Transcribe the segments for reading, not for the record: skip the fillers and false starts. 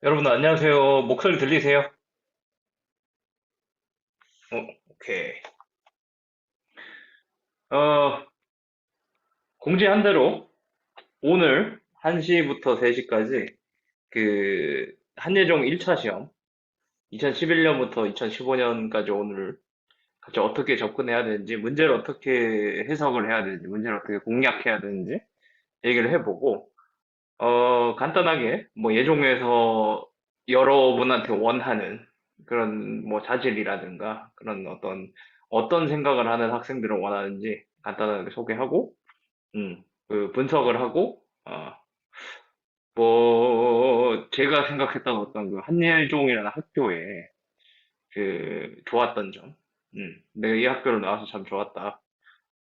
여러분 안녕하세요. 목소리 들리세요? 오케이. 어, 공지한 대로 오늘 1시부터 3시까지 그 한예종 1차 시험 2011년부터 2015년까지 오늘 각자 어떻게 접근해야 되는지, 문제를 어떻게 해석을 해야 되는지, 문제를 어떻게 공략해야 되는지 얘기를 해보고 간단하게 뭐 예종에서 여러분한테 원하는 그런 뭐 자질이라든가 그런 어떤 생각을 하는 학생들을 원하는지 간단하게 소개하고 그 분석을 하고 뭐 제가 생각했던 어떤 그 한예종이라는 학교에 그 좋았던 점, 내가 이 학교를 나와서 참 좋았다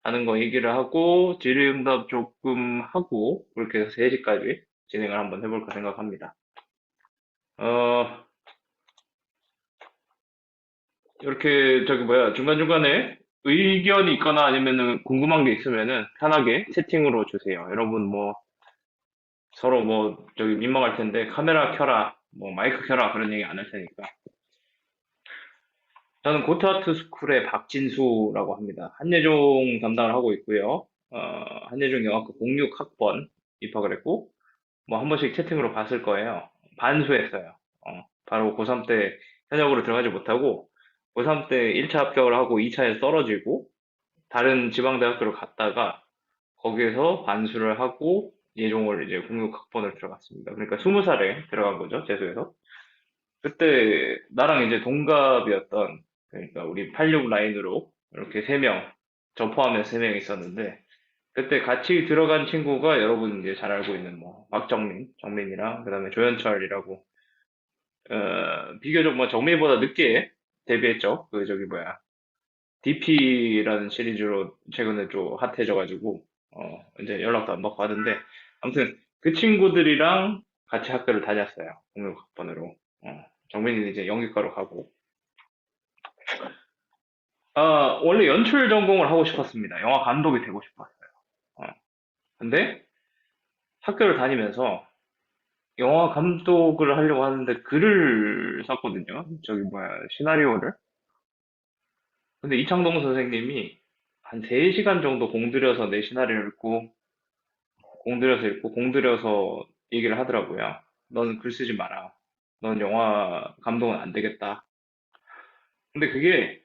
하는 거 얘기를 하고 질의응답 조금 하고 그렇게 해서 3시까지 진행을 한번 해볼까 생각합니다. 어, 이렇게 저기 뭐야 중간중간에 의견이 있거나 아니면은 궁금한 게 있으면은 편하게 채팅으로 주세요. 여러분 뭐 서로 뭐 저기 민망할 텐데 카메라 켜라, 뭐 마이크 켜라 그런 얘기 안 할 테니까. 저는 고트아트 스쿨의 박진수라고 합니다. 한예종 담당을 하고 있고요. 한예종 영화과 06학번 입학을 했고 뭐 한 번씩 채팅으로 봤을 거예요. 반수했어요. 바로 고3 때 현역으로 들어가지 못하고 고3 때 1차 합격을 하고 2차에서 떨어지고 다른 지방대학교를 갔다가 거기에서 반수를 하고 예종을 이제 06학번을 들어갔습니다. 그러니까 20살에 들어간 거죠, 재수해서. 그때 나랑 이제 동갑이었던, 그러니까 우리 86 라인으로 이렇게 3명, 저 포함해서 3명 있었는데 그때 같이 들어간 친구가 여러분 이제 잘 알고 있는 뭐 정민이랑 그다음에 조현철이라고 비교적 뭐 정민보다 늦게 데뷔했죠. 그 저기 뭐야 DP라는 시리즈로 최근에 좀 핫해져가지고 이제 연락도 안 받고 하는데 아무튼 그 친구들이랑 같이 학교를 다녔어요. 공육학번으로. 정민이는 이제 영유과로 가고. 원래 연출 전공을 하고 싶었습니다. 영화 감독이 되고 싶었어요. 어, 근데 학교를 다니면서 영화 감독을 하려고 하는데 글을 썼거든요. 저기 뭐야, 시나리오를. 근데 이창동 선생님이 한 3시간 정도 공들여서 내 시나리오를 읽고, 공들여서 읽고, 공들여서 얘기를 하더라고요. 너는 글 쓰지 마라. 넌 영화 감독은 안 되겠다. 근데 그게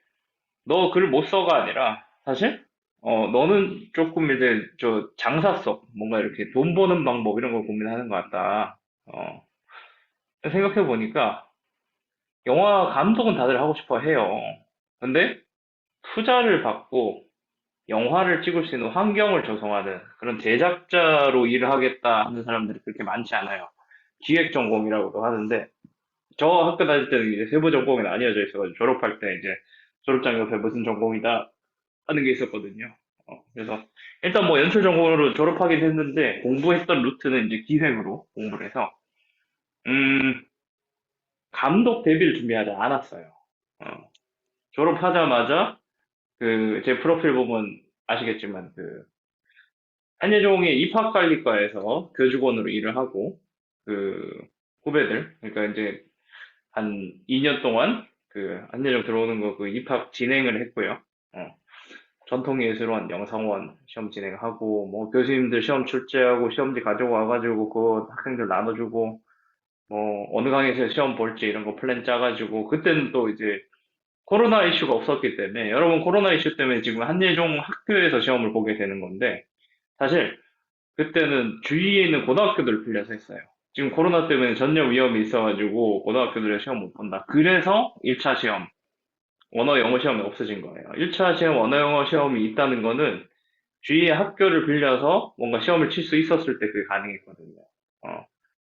너 글 못 써가 아니라 사실 너는 조금 이제 저 장사성, 뭔가 이렇게 돈 버는 방법 이런 걸 고민하는 것 같다. 생각해 보니까 영화 감독은 다들 하고 싶어 해요. 근데 투자를 받고 영화를 찍을 수 있는 환경을 조성하는 그런 제작자로 일을 하겠다 하는 사람들이 그렇게 많지 않아요. 기획 전공이라고도 하는데 저 학교 다닐 때는 이제 세부 전공이 나뉘어져 있어가지고 졸업할 때 이제 졸업장 옆에 무슨 전공이다 하는 게 있었거든요. 그래서 일단 뭐 연출 전공으로 졸업하긴 했는데 공부했던 루트는 이제 기획으로 공부를 해서 음, 감독 데뷔를 준비하지 않았어요. 어, 졸업하자마자 그 제 프로필 보면 아시겠지만 그 한예종의 입학관리과에서 교직원으로 일을 하고 그 후배들 그러니까 이제 한 2년 동안 그 한예종 들어오는 거 그 입학 진행을 했고요. 전통예술원, 영상원 시험 진행하고 뭐 교수님들 시험 출제하고 시험지 가지고 와가지고 그 학생들 나눠주고 뭐 어느 강에서 시험 볼지 이런 거 플랜 짜가지고 그때는 또 이제 코로나 이슈가 없었기 때문에 여러분 코로나 이슈 때문에 지금 한예종 학교에서 시험을 보게 되는 건데 사실 그때는 주위에 있는 고등학교들 빌려서 했어요. 지금 코로나 때문에 전염 위험이 있어가지고 고등학교들의 시험 못 본다. 그래서 1차 시험, 언어 영어 시험이 없어진 거예요. 1차 시험 언어 영어 시험이 있다는 거는 주위의 학교를 빌려서 뭔가 시험을 칠 수 있었을 때 그게 가능했거든요.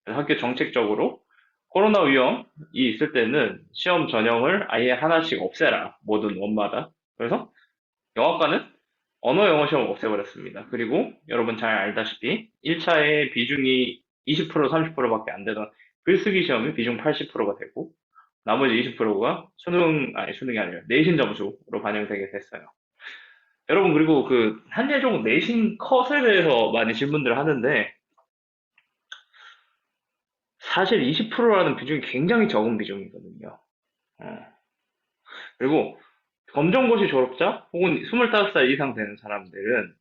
그래서 학교 정책적으로 코로나 위험이 있을 때는 시험 전형을 아예 하나씩 없애라. 모든 원마다. 그래서 영어과는 언어 영어 시험을 없애버렸습니다. 그리고 여러분 잘 알다시피 1차의 비중이 20% 30%밖에 안 되던 글쓰기 시험이 비중 80%가 되고 나머지 20%가 수능이 아니라 내신 점수로 반영되게 됐어요. 여러분 그리고 그 한예종 내신 컷에 대해서 많이 질문들을 하는데 사실 20%라는 비중이 굉장히 적은 비중이거든요. 어. 그리고 검정고시 졸업자 혹은 25살 이상 되는 사람들은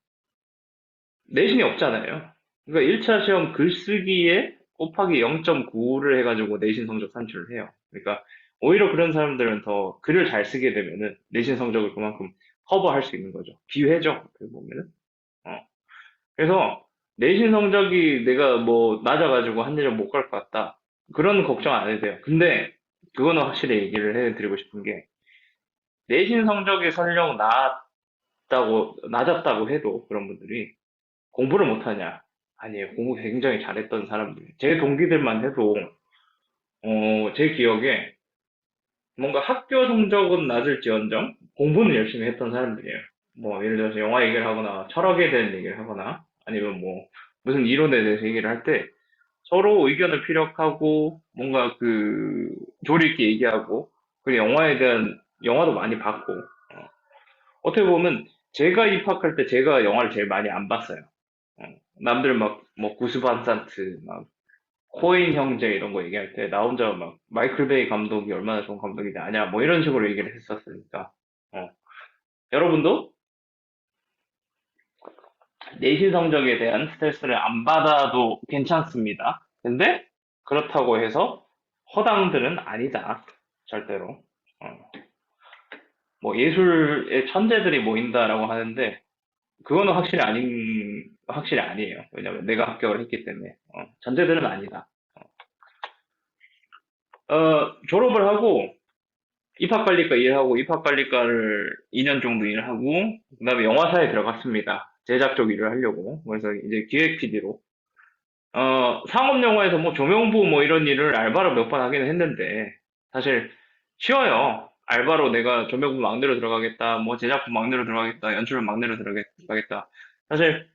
내신이 없잖아요. 그러니까 1차 시험 글쓰기에 곱하기 0.9를 해가지고 내신 성적 산출을 해요. 그러니까 오히려 그런 사람들은 더 글을 잘 쓰게 되면은 내신 성적을 그만큼 커버할 수 있는 거죠. 기회죠. 어떻게 보면은. 어. 그래서 내신 성적이 내가 뭐 낮아가지고 한예종 못 갈 것 같다. 그런 걱정 안 해도 돼요. 근데 그거는 확실히 얘기를 해드리고 싶은 게 내신 성적이 설령 낮았다고 해도 그런 분들이 공부를 못하냐? 아니에요. 공부 굉장히 잘했던 사람들. 제 동기들만 해도, 제 기억에 뭔가 학교 성적은 낮을지언정 공부는 열심히 했던 사람들이에요. 뭐, 예를 들어서 영화 얘기를 하거나 철학에 대한 얘기를 하거나 아니면 뭐, 무슨 이론에 대해서 얘기를 할 때 서로 의견을 피력하고 뭔가 조리 있게 얘기하고 그리고 영화도 많이 봤고, 어떻게 보면 제가 입학할 때 제가 영화를 제일 많이 안 봤어요. 어, 남들 막, 뭐, 구스반산트, 막, 코인 형제 이런 거 얘기할 때, 나 혼자 막, 마이클 베이 감독이 얼마나 좋은 감독인지 아냐, 뭐 이런 식으로 얘기를 했었으니까, 어. 여러분도 내신 성적에 대한 스트레스를 안 받아도 괜찮습니다. 근데, 그렇다고 해서, 허당들은 아니다. 절대로. 어. 뭐, 예술의 천재들이 모인다라고 하는데, 그거는 확실히 아니에요. 왜냐면 내가 합격을 했기 때문에. 천재들은 아니다. 졸업을 하고 입학관리과 일하고 입학관리과를 2년 정도 일하고 그다음에 영화사에 들어갔습니다. 제작 쪽 일을 하려고. 그래서 이제 기획 PD로 상업 영화에서 뭐 조명부 뭐 이런 일을 알바로 몇 번 하기는 했는데 사실 쉬워요. 알바로 내가 조명부 막내로 들어가겠다, 뭐 제작부 막내로 들어가겠다, 연출부 막내로 들어가겠다. 사실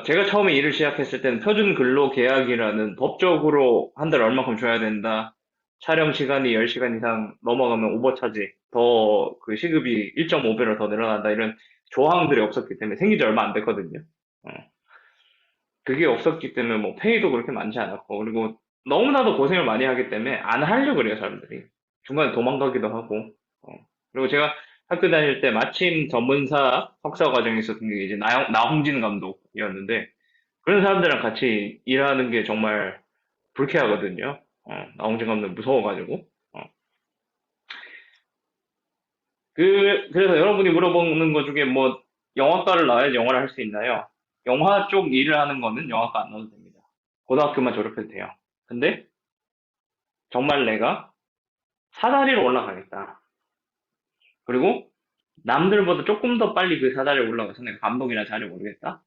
제가 처음에 일을 시작했을 때는 표준 근로 계약이라는 법적으로 한 달에 얼마큼 줘야 된다. 촬영 시간이 10시간 이상 넘어가면 오버차지, 더 그 시급이 1.5배로 더 늘어난다. 이런 조항들이 없었기 때문에 생긴 지 얼마 안 됐거든요. 어. 그게 없었기 때문에 뭐 페이도 그렇게 많지 않았고 그리고 너무나도 고생을 많이 하기 때문에 안 하려고 그래요 사람들이. 중간에 도망가기도 하고. 어. 그리고 제가 학교 다닐 때 마침 전문사 석사 과정에 있었던 게 이제 나홍진 감독이었는데 그런 사람들이랑 같이 일하는 게 정말 불쾌하거든요. 나홍진 감독 무서워가지고. 어. 그래서 여러분이 물어보는 것 중에 뭐 영화과를 나와야지 영화를 할 수 있나요? 영화 쪽 일을 하는 거는 영화과 안 나와도 됩니다. 고등학교만 졸업해도 돼요. 근데 정말 내가 사다리로 올라가겠다. 그리고 남들보다 조금 더 빨리 그 사다리에 올라가서 내가 감독이나 자리 오르겠다.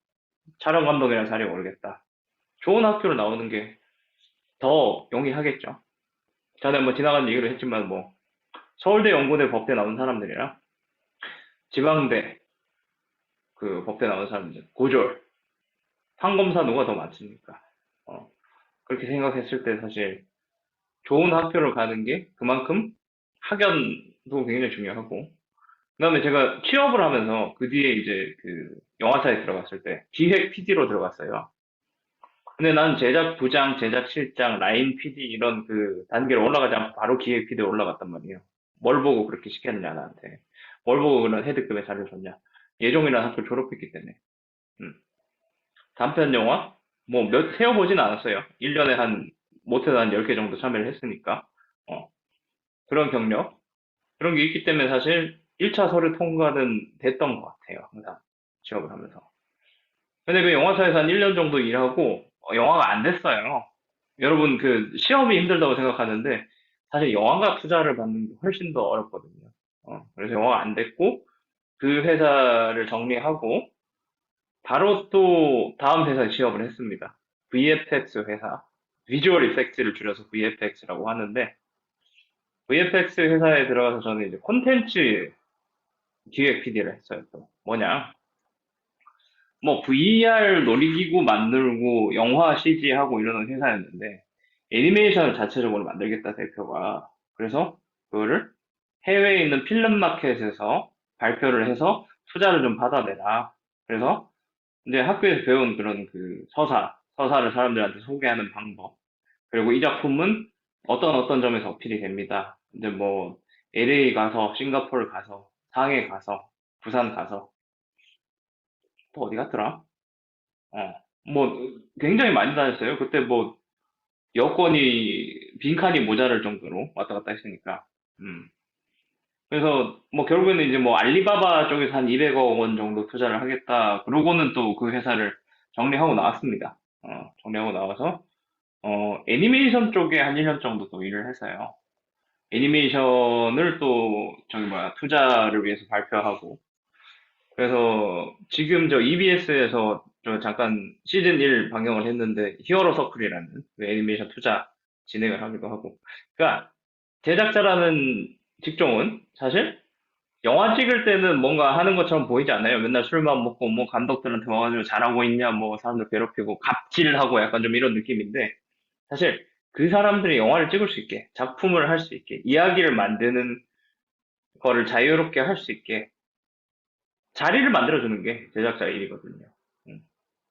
촬영 감독이나 자리 오르겠다. 좋은 학교로 나오는 게 더 용이하겠죠. 전에 뭐 지나간 얘기를 했지만 뭐 서울대, 연고대, 법대 나온 사람들이랑 지방대 그 법대 나온 사람들 고졸 판검사 누가 더 많습니까? 어, 그렇게 생각했을 때 사실 좋은 학교를 가는 게 그만큼 학연도 굉장히 중요하고 그다음에 제가 취업을 하면서 그 뒤에 이제 영화사에 들어갔을 때 기획 PD로 들어갔어요. 근데 난 제작 부장, 제작 실장, 라인 PD 이런 단계로 올라가지 않고 바로 기획 PD로 올라갔단 말이에요. 뭘 보고 그렇게 시켰냐 나한테. 뭘 보고 그런 헤드급의 자리를 줬냐. 예종이라는 학교 졸업했기 때문에. 음. 단편 영화 뭐 세어보진 않았어요. 1년에 못해도 한 10개 정도 참여를 했으니까. 어, 그런 경력 그런 게 있기 때문에 사실 1차 서류 통과는 됐던 것 같아요. 항상 취업을 하면서. 근데 그 영화사에서 한 1년 정도 일하고 영화가 안 됐어요. 여러분 시험이 힘들다고 생각하는데 사실 영화가 투자를 받는 게 훨씬 더 어렵거든요. 그래서 영화가 안 됐고 그 회사를 정리하고 바로 또 다음 회사에 취업을 했습니다. VFX 회사. 비주얼 이펙트를 줄여서 VFX라고 하는데 VFX 회사에 들어가서 저는 이제 콘텐츠 기획 PD를 했어요. 또 뭐냐? 뭐 VR 놀이기구 만들고 영화 CG하고 이러는 회사였는데 애니메이션을 자체적으로 만들겠다 대표가. 그래서 그거를 해외에 있는 필름 마켓에서 발표를 해서 투자를 좀 받아내라. 그래서 이제 학교에서 배운 그런 서사를 사람들한테 소개하는 방법 그리고 이 작품은 어떤 점에서 어필이 됩니다. 이제 뭐 LA 가서, 싱가포르 가서, 상해 가서, 부산 가서, 또 어디 갔더라? 어, 뭐 굉장히 많이 다녔어요. 그때 뭐 여권이 빈칸이 모자랄 정도로 왔다 갔다 했으니까. 음. 그래서 뭐 결국에는 이제 뭐 알리바바 쪽에서 한 200억 원 정도 투자를 하겠다. 그러고는 또 그 회사를 정리하고 나왔습니다. 정리하고 나와서 애니메이션 쪽에 한 1년 정도 또 일을 했어요. 애니메이션을 또 저기 뭐야 투자를 위해서 발표하고 그래서 지금 저 EBS에서 저 잠깐 시즌 1 방영을 했는데 히어로 서클이라는 그 애니메이션 투자 진행을 하기도 하고 그러니까 제작자라는 직종은 사실 영화 찍을 때는 뭔가 하는 것처럼 보이지 않아요. 맨날 술만 먹고 뭐 감독들한테 와가지고 잘하고 있냐 뭐 사람들 괴롭히고 갑질하고 약간 좀 이런 느낌인데 사실 그 사람들이 영화를 찍을 수 있게 작품을 할 수 있게 이야기를 만드는 거를 자유롭게 할 수 있게 자리를 만들어주는 게 제작자의 일이거든요. 음.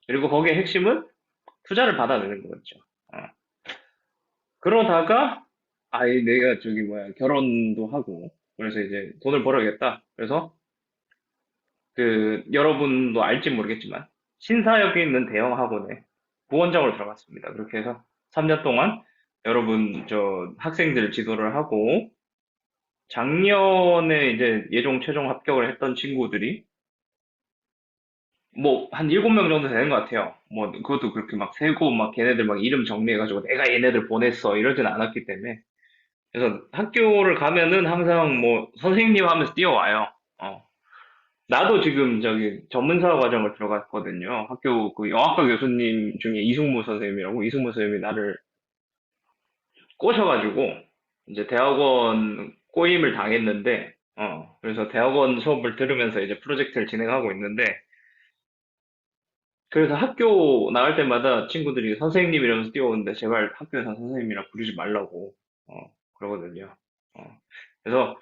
그리고 거기에 핵심은 투자를 받아내는 거겠죠. 어. 그러다가 아예 내가 저기 뭐야 결혼도 하고 그래서 이제 돈을 벌어야겠다. 그래서 그 여러분도 알지 모르겠지만 신사역에 있는 대형 학원에 부원장으로 들어갔습니다. 그렇게 해서 3년 동안 여러분 저 학생들 지도를 하고 작년에 이제 예종 최종 합격을 했던 친구들이 뭐 한 7명 정도 되는 것 같아요. 뭐 그것도 그렇게 막 세고 막 걔네들 막 이름 정리해가지고 내가 얘네들 보냈어 이러진 않았기 때문에 그래서 학교를 가면은 항상 뭐 선생님 하면서 뛰어와요. 어. 나도 지금 저기 전문사 과정을 들어갔거든요. 학교 그 영화과 교수님 중에 이승무 선생님이라고 이승무 선생님이 나를 꼬셔가지고 이제 대학원 꼬임을 당했는데 그래서 대학원 수업을 들으면서 이제 프로젝트를 진행하고 있는데 그래서 학교 나갈 때마다 친구들이 선생님 이러면서 뛰어오는데 제발 학교에서 선생님이라 부르지 말라고 어, 그러거든요. 어, 그래서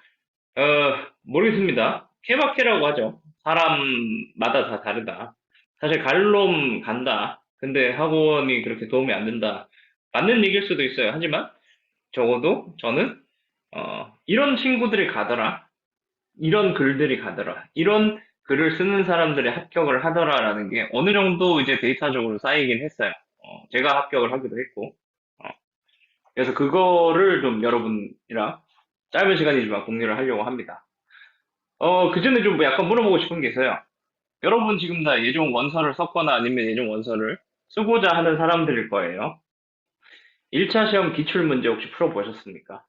모르겠습니다. 케바케라고 하죠. 사람마다 다 다르다. 사실 갈 놈 간다. 근데 학원이 그렇게 도움이 안 된다. 맞는 얘기일 수도 있어요. 하지만 적어도 저는 이런 친구들이 가더라. 이런 글들이 가더라. 이런 글을 쓰는 사람들이 합격을 하더라라는 게 어느 정도 이제 데이터적으로 쌓이긴 했어요. 제가 합격을 하기도 했고. 어, 그래서 그거를 좀 여러분이랑 짧은 시간이지만 공유를 하려고 합니다. 그 전에 좀 약간 물어보고 싶은 게 있어요. 여러분 지금 다 예종 원서를 썼거나 아니면 예종 원서를 쓰고자 하는 사람들일 거예요. 1차 시험 기출 문제 혹시 풀어보셨습니까?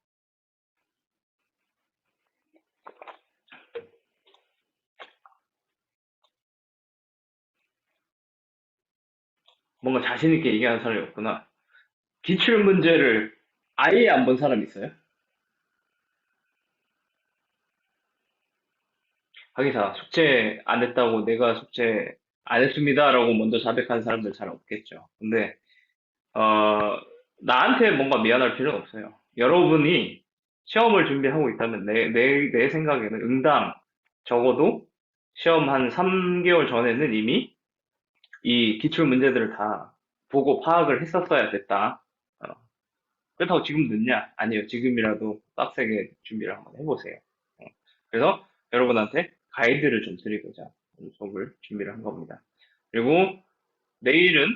뭔가 자신있게 얘기하는 사람이 없구나. 기출 문제를 아예 안 본 사람 있어요? 하기사 숙제 안 했다고 내가 숙제 안 했습니다라고 먼저 자백하는 사람들 잘 없겠죠. 근데 어, 나한테 뭔가 미안할 필요는 없어요. 여러분이 시험을 준비하고 있다면 내 생각에는 응당 적어도 시험 한 3개월 전에는 이미 이 기출 문제들을 다 보고 파악을 했었어야 됐다. 어, 그렇다고 지금 늦냐? 아니요. 지금이라도 빡세게 준비를 한번 해보세요. 어, 그래서 여러분한테 가이드를 좀 드리고자 수업을 준비를 한 겁니다. 그리고 내일은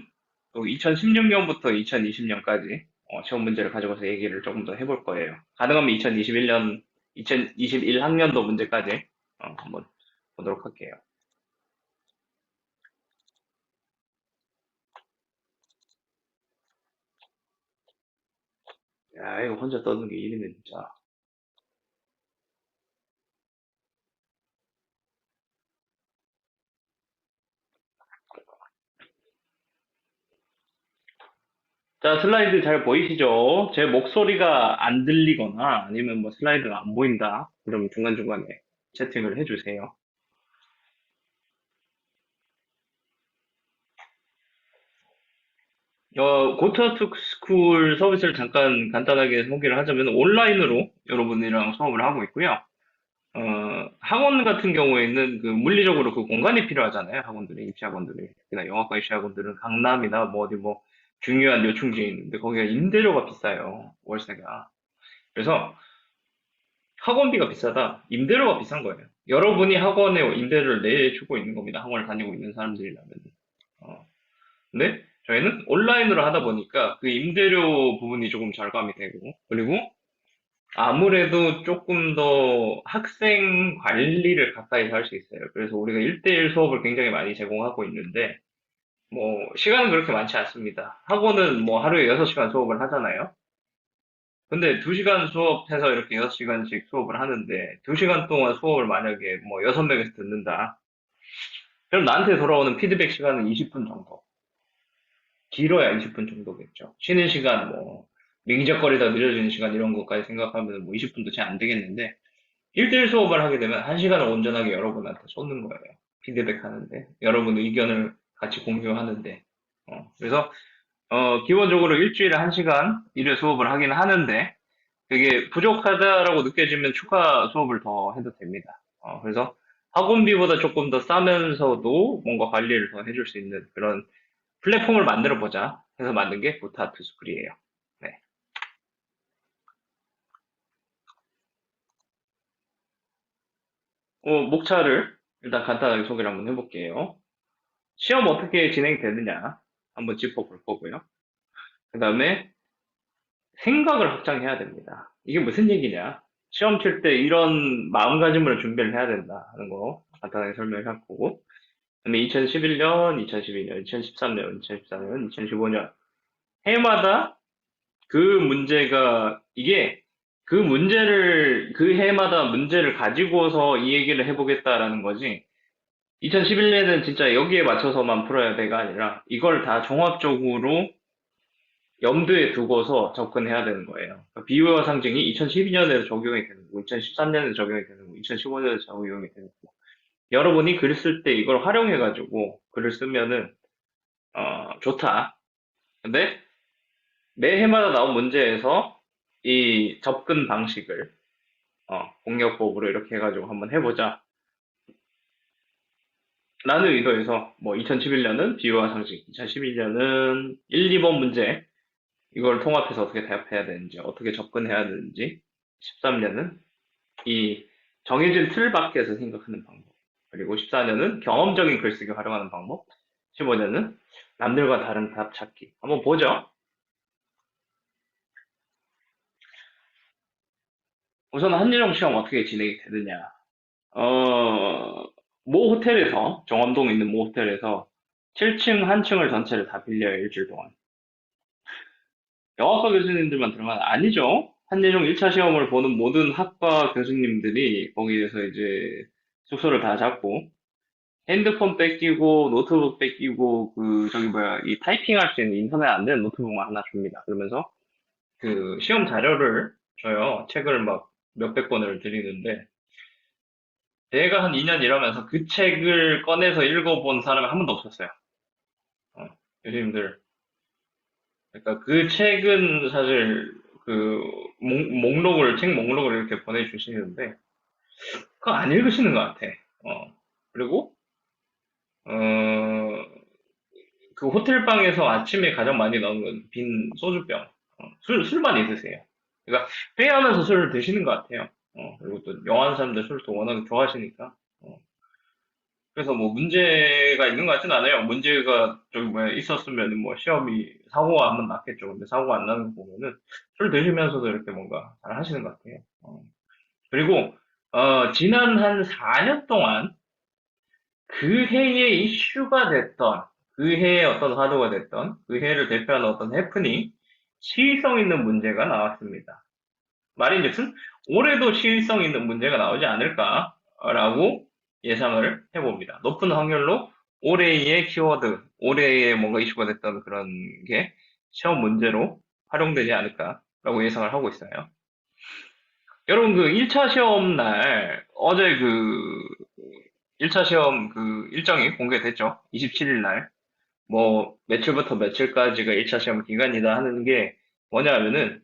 또 2016년부터 2020년까지 시험 문제를 가지고서 얘기를 조금 더 해볼 거예요. 가능하면 2021년, 2021학년도 문제까지 한번 보도록 할게요. 야, 이거 혼자 떠드는 게 일이네, 진짜. 자, 슬라이드 잘 보이시죠? 제 목소리가 안 들리거나 아니면 뭐 슬라이드가 안 보인다. 그러면 중간중간에 채팅을 해주세요. 고트아트 스쿨 서비스를 잠깐 간단하게 소개를 하자면 온라인으로 여러분이랑 수업을 하고 있고요. 학원 같은 경우에는 그 물리적으로 그 공간이 필요하잖아요. 학원들이, 입시 학원들이. 특히나 영어과 입시 학원들은 강남이나 뭐 어디 뭐 중요한 요충지에 있는데 거기가 임대료가 비싸요. 월세가. 그래서 학원비가 비싸다. 임대료가 비싼 거예요. 여러분이 학원에 임대료를 내주고 있는 겁니다. 학원을 다니고 있는 사람들이라면. 어. 근데 저희는 온라인으로 하다 보니까 그 임대료 부분이 조금 절감이 되고, 그리고 아무래도 조금 더 학생 관리를 가까이 할 수 있어요. 그래서 우리가 1대1 수업을 굉장히 많이 제공하고 있는데, 뭐, 시간은 그렇게 많지 않습니다. 학원은 뭐 하루에 6시간 수업을 하잖아요. 근데 2시간 수업해서 이렇게 6시간씩 수업을 하는데, 2시간 동안 수업을 만약에 뭐 6명에서 듣는다. 그럼 나한테 돌아오는 피드백 시간은 20분 정도. 길어야 20분 정도겠죠. 쉬는 시간, 뭐, 미기적거리다 느려지는 시간 이런 것까지 생각하면 뭐 20분도 채 안 되겠는데, 1대1 수업을 하게 되면 1시간을 온전하게 여러분한테 쏟는 거예요. 피드백 하는데, 여러분 의견을 같이 공유하는데, 그래서, 기본적으로 일주일에 1시간 1회 수업을 하긴 하는데, 그게 부족하다라고 느껴지면 추가 수업을 더 해도 됩니다. 그래서 학원비보다 조금 더 싸면서도 뭔가 관리를 더 해줄 수 있는 그런 플랫폼을 만들어 보자 해서 만든 게 부타 투스쿨이에요. 네. 목차를 일단 간단하게 소개를 한번 해볼게요. 시험 어떻게 진행되느냐 한번 짚어볼 거고요. 그 다음에 생각을 확장해야 됩니다. 이게 무슨 얘기냐? 시험 칠 때 이런 마음가짐으로 준비를 해야 된다 하는 거 간단하게 설명을 할 거고, 그다음에 2011년, 2012년, 2013년, 2014년, 2015년 해마다 그 문제가 이게 그 문제를 그 해마다 문제를 가지고서 이 얘기를 해보겠다라는 거지. 2011년에는 진짜 여기에 맞춰서만 풀어야 돼가 아니라 이걸 다 종합적으로 염두에 두고서 접근해야 되는 거예요. 그러니까 비유와 상징이 2012년에도 적용이 되는 거고, 2013년에도 적용이 되는 거고, 2015년에도 적용이 되는 거고. 여러분이 글 쓸 때 이걸 활용해가지고 글을 쓰면은 좋다. 근데 매 해마다 나온 문제에서 이 접근 방식을 공략법으로 이렇게 해가지고 한번 해보자. 라는 의도에서 뭐 2011년은 비유와 상식, 2012년은 1, 2번 문제 이걸 통합해서 어떻게 대합해야 되는지, 어떻게 접근해야 되는지, 13년은 이 정해진 틀 밖에서 생각하는 방법, 그리고 14년은 경험적인 글쓰기 활용하는 방법, 15년은 남들과 다른 답 찾기. 한번 보죠. 우선 한예종 시험 어떻게 진행이 되느냐. 어, 모 호텔에서, 정암동에 있는 모 호텔에서 7층 한 층을 전체를 다 빌려요, 일주일 동안. 영어과 교수님들만 들어가면 아니죠. 한예종 1차 시험을 보는 모든 학과 교수님들이 거기에서 이제 숙소를 다 잡고 핸드폰 뺏기고 노트북 뺏기고 그 저기 뭐야 이 타이핑할 수 있는 인터넷 안 되는 노트북만 하나 줍니다. 그러면서 그 시험 자료를 줘요. 책을 막 몇백 권을 드리는데 제가 한 2년 일하면서 그 책을 꺼내서 읽어본 사람이 한 번도 없었어요. 어, 교수님들. 그러니까 그 책은 사실 그 책 목록을 이렇게 보내주시는데 그거 안 읽으시는 것 같아. 그리고 어, 그 호텔 방에서 아침에 가장 많이 나오는 건 빈 소주병, 술만 있으세요. 그러니까 회의하면서 술을 드시는 것 같아요. 그리고 또 영화하는 사람들 술을 또 워낙 좋아하시니까. 그래서 뭐 문제가 있는 것 같진 않아요. 문제가 저기 뭐야 있었으면 뭐 시험이 사고가 한번 났겠죠. 근데 사고가 안 나는 거 보면은 술 드시면서도 이렇게 뭔가 잘 하시는 것 같아요. 그리고 지난 한 4년 동안 그 해에 이슈가 됐던 그 해에 어떤 화두가 됐던 그 해를 대표하는 어떤 해프닝 시의성 있는 문제가 나왔습니다. 말인즉슨 올해도 시의성 있는 문제가 나오지 않을까라고 예상을 해봅니다. 높은 확률로 올해의 키워드, 올해에 뭔가 이슈가 됐던 그런 게 시험 문제로 활용되지 않을까라고 예상을 하고 있어요. 여러분 그 1차 시험 날 어제 그 1차 시험 그 일정이 공개됐죠? 27일 날. 뭐 며칠부터 며칠까지가 1차 시험 기간이다 하는 게 뭐냐 하면은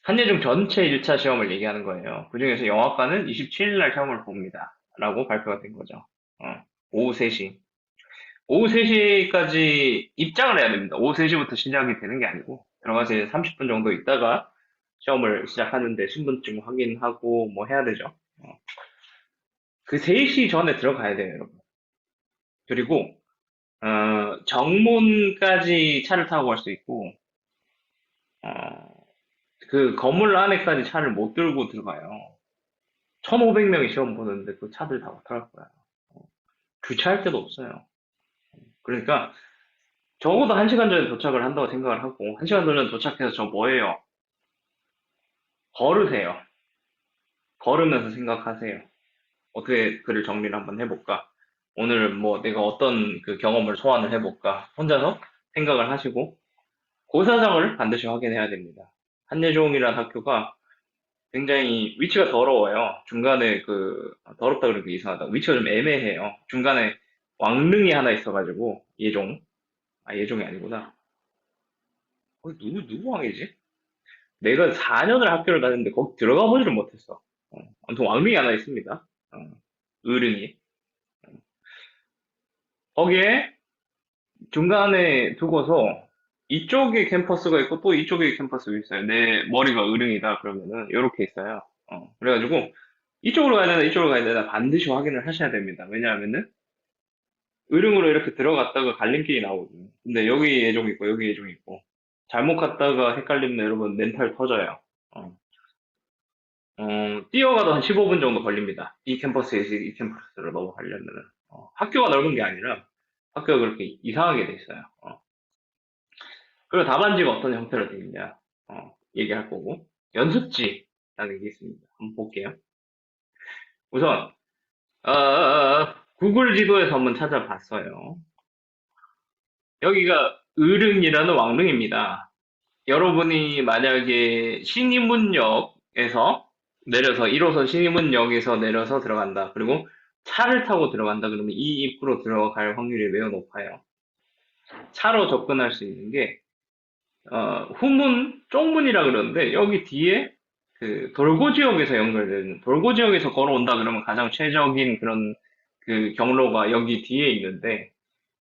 한예종 전체 1차 시험을 얘기하는 거예요. 그중에서 영화과는 27일 날 시험을 봅니다. 라고 발표가 된 거죠. 오후 3시. 오후 3시까지 입장을 해야 됩니다. 오후 3시부터 시작이 되는 게 아니고, 들어가서 이제 30분 정도 있다가 시험을 시작하는데 신분증 확인하고 뭐 해야 되죠. 그 3시 전에 들어가야 돼요, 여러분. 그리고, 정문까지 차를 타고 갈 수 있고, 어, 그 건물 안에까지 차를 못 들고 들어가요. 1,500명이 시험 보는데 그 차들 다 어떡할 거야. 주차할 데도 없어요. 그러니까 적어도 1시간 전에 도착을 한다고 생각을 하고 1시간 전에 도착해서 저 뭐예요? 걸으세요. 걸으면서 생각하세요. 어떻게 글을 정리를 한번 해볼까? 오늘 뭐 내가 어떤 그 경험을 소환을 해볼까? 혼자서 생각을 하시고 고사장을 반드시 확인해야 됩니다. 한예종이라는 학교가 굉장히 위치가 더러워요. 중간에 더럽다 그러기 이상하다. 위치가 좀 애매해요. 중간에 왕릉이 하나 있어가지고, 예종. 아, 예종이 아니구나. 누구 왕이지? 내가 4년을 학교를 다녔는데 거기 들어가 보지를 못했어. 아무튼 왕릉이 하나 있습니다. 어른이. 거기에 중간에 두고서 이쪽에 캠퍼스가 있고 또 이쪽에 캠퍼스가 있어요. 내 머리가 어른이다 그러면은 이렇게 있어요. 그래가지고 이쪽으로 가야 되나 이쪽으로 가야 되나 반드시 확인을 하셔야 됩니다. 왜냐하면은 으릉으로 이렇게 들어갔다가 갈림길이 나오거든요. 근데 여기 예종 있고 여기 예종 있고 잘못 갔다가 헷갈리면 여러분 멘탈 터져요. 어, 뛰어가도 한 15분 정도 걸립니다. 이 캠퍼스에서 이 캠퍼스로 넘어가려면은 학교가 넓은 게 아니라 학교가 그렇게 이상하게 돼 있어요. 그리고 답안지가 어떤 형태로 되어 있냐 얘기할 거고 연습지라는 게 있습니다. 한번 볼게요. 우선 구글 지도에서 한번 찾아봤어요. 여기가 을릉이라는 왕릉입니다. 여러분이 만약에 신의문역에서 내려서 1호선 신의문역에서 내려서 들어간다. 그리고 차를 타고 들어간다. 그러면 이 입구로 들어갈 확률이 매우 높아요. 차로 접근할 수 있는 게 후문, 쪽문이라 그러는데 여기 뒤에 그 돌고 지역에서 연결되는 돌고 지역에서 걸어온다 그러면 가장 최적인 그런 그 경로가 여기 뒤에 있는데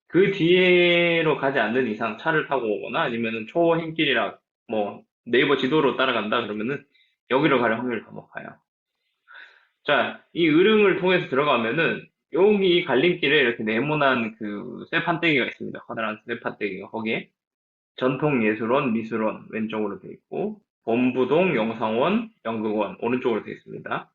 그 뒤로 가지 않는 이상 차를 타고 오거나 아니면 초행길이라 뭐 네이버 지도로 따라간다 그러면은 여기로 갈 확률이 더 높아요. 자, 이 을흥을 통해서 들어가면은 여기 이 갈림길에 이렇게 네모난 그 쇠판대기가 있습니다. 커다란 쇠판대기가 거기에 전통예술원, 미술원 왼쪽으로 되어 있고 본부동, 영상원, 연극원 오른쪽으로 되어 있습니다.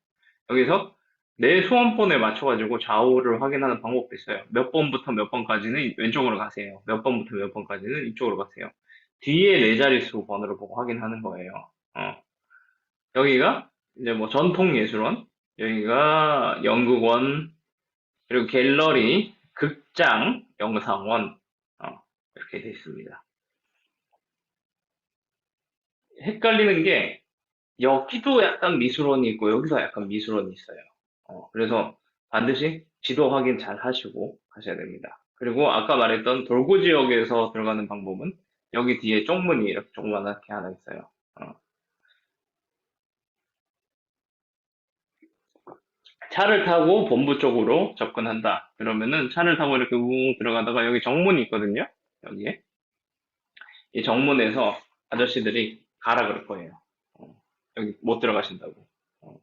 여기서 내 수험번호에 맞춰가지고 좌우를 확인하는 방법도 있어요. 몇 번부터 몇 번까지는 왼쪽으로 가세요. 몇 번부터 몇 번까지는 이쪽으로 가세요. 뒤에 네 자릿수 번호를 보고 확인하는 거예요. 어. 여기가 이제 뭐 전통예술원, 여기가 연극원, 그리고 갤러리, 극장, 영상원 이렇게 되어 있습니다. 헷갈리는 게 여기도 약간 미술원이 있고 여기도 약간 미술원이 있어요. 그래서 반드시 지도 확인 잘 하시고 가셔야 됩니다. 그리고 아까 말했던 돌고 지역에서 들어가는 방법은 여기 뒤에 쪽문이 이렇게 조그맣게 하나 있어요. 어, 차를 타고 본부 쪽으로 접근한다. 그러면은 차를 타고 이렇게 웅 들어가다가 여기 정문이 있거든요. 여기에. 이 정문에서 아저씨들이 가라 그럴 거예요. 어, 여기 못 들어가신다고. 어,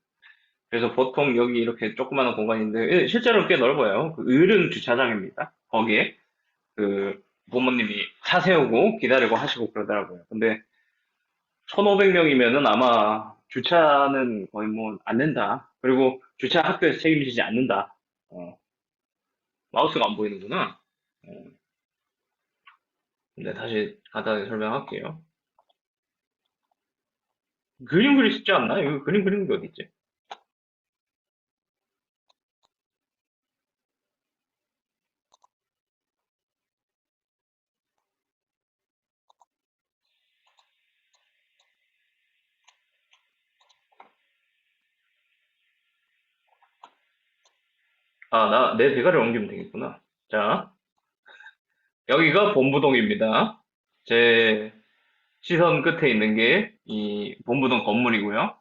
그래서 보통 여기 이렇게 조그마한 공간인데 실제로 꽤 넓어요. 그 을은 주차장입니다. 거기에 그 부모님이 차 세우고 기다리고 하시고 그러더라고요. 근데 1,500명이면은 아마 주차는 거의 뭐 안 된다. 그리고 주차 학교에서 책임지지 않는다. 어, 마우스가 안 보이는구나. 어, 네, 다시 간단하게 설명할게요. 그림 그리 쉽지 않나? 이거 그림 그리는 게 어디 있지? 내 대가를 옮기면 되겠구나. 자, 여기가 본부동입니다. 제 시선 끝에 있는 게 이 본부동 건물이고요.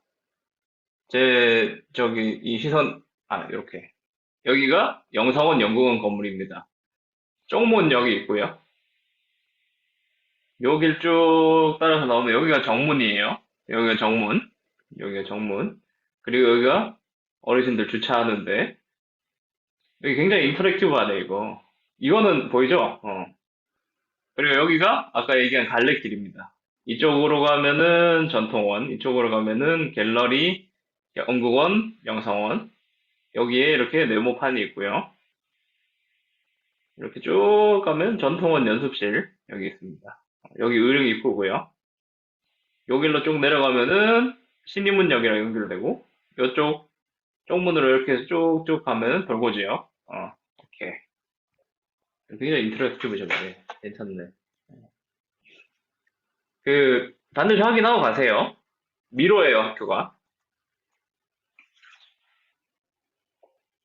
이 시선, 이렇게. 여기가 영상원 연구원 건물입니다. 쪽문역이 있고요. 여길 쭉 따라서 나오면 여기가 정문이에요. 여기가 정문. 여기가 정문. 그리고 여기가 어르신들 주차하는데 여기 굉장히 인터랙티브하네 이거. 이거는 보이죠? 그리고 여기가 아까 얘기한 갈래길입니다. 이쪽으로 가면은 전통원, 이쪽으로 가면은 갤러리, 연극원, 명성원. 여기에 이렇게 네모판이 있고요. 이렇게 쭉 가면 전통원 연습실 여기 있습니다. 여기 의령 입구고요. 여기로 쭉 내려가면은 신림문역이랑 연결되고 이쪽 쪽문으로 이렇게 해서 쭉쭉 가면 돌고지역. 오케이. 굉장히 인터랙티브적이네. 괜찮네. 그 반드시 확인하고 가세요. 미로예요 학교가.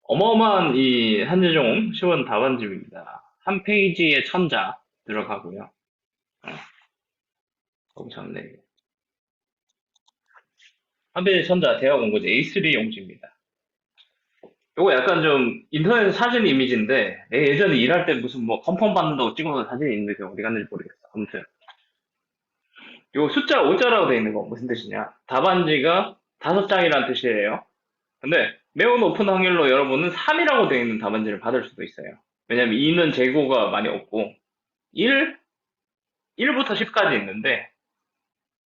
어마어마한 이 한예종 시원 답안집입니다. 한 페이지에 천자 들어가고요. 어, 엄청네. 한 페이지 천자 대학 원고지 A3 용지입니다. 요거 약간 좀 인터넷 사진 이미지인데 예전에 일할 때 무슨 뭐 컨펌 받는다고 찍어놓은 사진이 있는데 그게 어디 갔는지 모르겠어. 아무튼 요 숫자 5자라고 돼 있는 거 무슨 뜻이냐? 답안지가 5장이라는 뜻이에요. 근데 매우 높은 확률로 여러분은 3이라고 되어 있는 답안지를 받을 수도 있어요. 왜냐면 2는 재고가 많이 없고 1, 1부터 10까지 있는데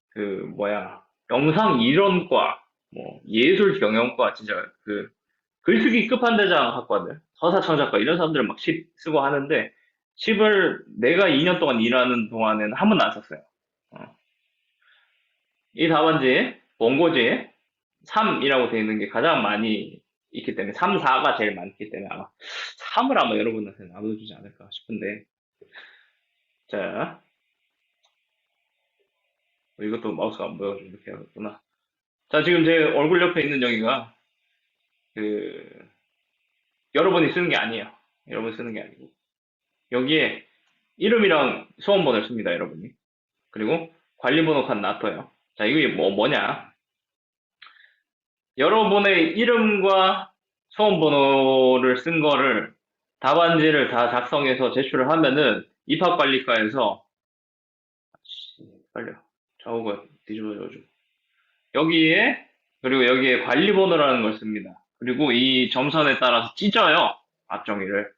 그 뭐야 영상 이론과 뭐 예술 경영과 진짜 그 글쓰기 끝판대장 학과들 서사창작과 이런 사람들은 막 10 쓰고 하는데 10을 내가 2년 동안 일하는 동안에는 한 번도 안 썼어요. 어. 이 답안지 원고지에 3이라고 되어 있는 게 가장 많이 있기 때문에 3, 4가 제일 많기 때문에 아마 3을 아마 여러분한테 나눠주지 않을까 싶은데 자 이것도 마우스가 안 보여가지고 이렇게 해야겠구나. 자 지금 제 얼굴 옆에 있는 여기가 그 여러분이 쓰는 게 아니에요. 여러분이 쓰는 게 아니고 여기에 이름이랑 수험번호를 씁니다 여러분이. 그리고 관리번호 칸 놔둬요. 자 이게 뭐냐 여러분의 이름과 수험번호를 쓴 거를 답안지를 다 작성해서 제출을 하면은 입학관리과에서 빨려 좌우가 뒤집어져가지고 여기에 그리고 여기에 관리번호라는 걸 씁니다. 그리고 이 점선에 따라서 찢어요 앞정의를.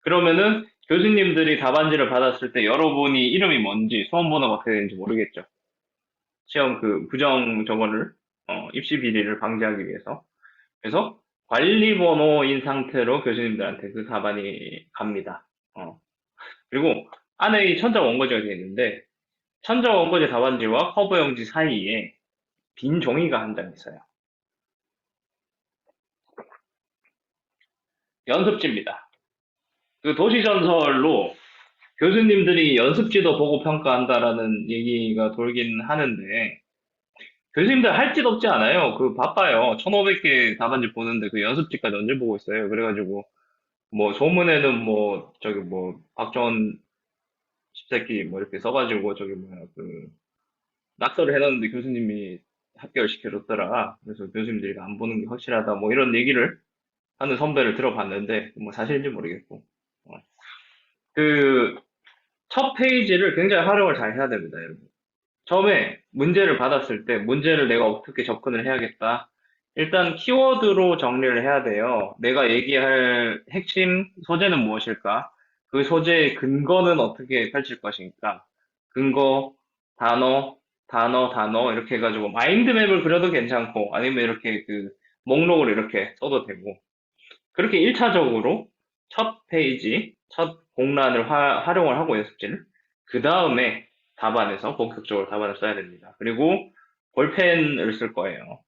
그러면은 교수님들이 답안지를 받았을 때 여러분이 이름이 뭔지 수험번호가 어떻게 되는지 모르겠죠. 시험 그 부정 저거를 입시 비리를 방지하기 위해서. 그래서 관리번호인 상태로 교수님들한테 그 답안이 갑니다. 그리고 안에 이 천자 원고지가 되어 있는데 천자 원고지 답안지와 커버 용지 사이에 빈 종이가 한 장 있어요. 연습지입니다. 그 도시전설로 교수님들이 연습지도 보고 평가한다라는 얘기가 돌긴 하는데 교수님들 할 짓 없지 않아요. 그 바빠요. 1500개 답안지 보는데 그 연습지까지 언제 보고 있어요. 그래가지고 뭐 소문에는 뭐 저기 뭐 박전 십새끼 뭐 이렇게 써가지고 저기 뭐야 그 낙서를 해놨는데 교수님이 합격을 시켜줬더라. 그래서 교수님들이 안 보는 게 확실하다. 뭐 이런 얘기를 하는 선배를 들어봤는데 뭐 사실인지 모르겠고 그 첫 페이지를 굉장히 활용을 잘 해야 됩니다, 여러분. 처음에 문제를 받았을 때 문제를 내가 어떻게 접근을 해야겠다. 일단 키워드로 정리를 해야 돼요. 내가 얘기할 핵심 소재는 무엇일까? 그 소재의 근거는 어떻게 펼칠 것인가? 근거, 단어, 단어 이렇게 해가지고 마인드맵을 그려도 괜찮고 아니면 이렇게 그 목록을 이렇게 써도 되고 그렇게 1차적으로 첫 페이지, 첫 공란을 활용을 하고 연습지를 그 다음에 답안에서 본격적으로 답안을 써야 됩니다. 그리고 볼펜을 쓸 거예요.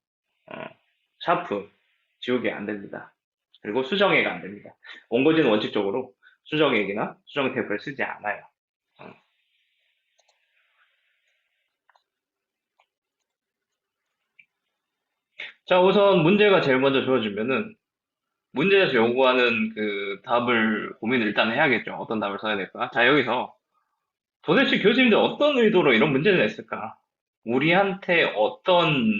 어, 샤프 지우개 안 됩니다. 그리고 수정액 안 됩니다. 원고지는 원칙적으로 수정액이나 수정 테이프를 쓰지 않아요. 어. 자, 우선 문제가 제일 먼저 주어지면은 문제에서 요구하는 그 답을 고민을 일단 해야겠죠. 어떤 답을 써야 될까? 자, 여기서 도대체 교수님들 어떤 의도로 이런 문제를 냈을까? 우리한테 어떤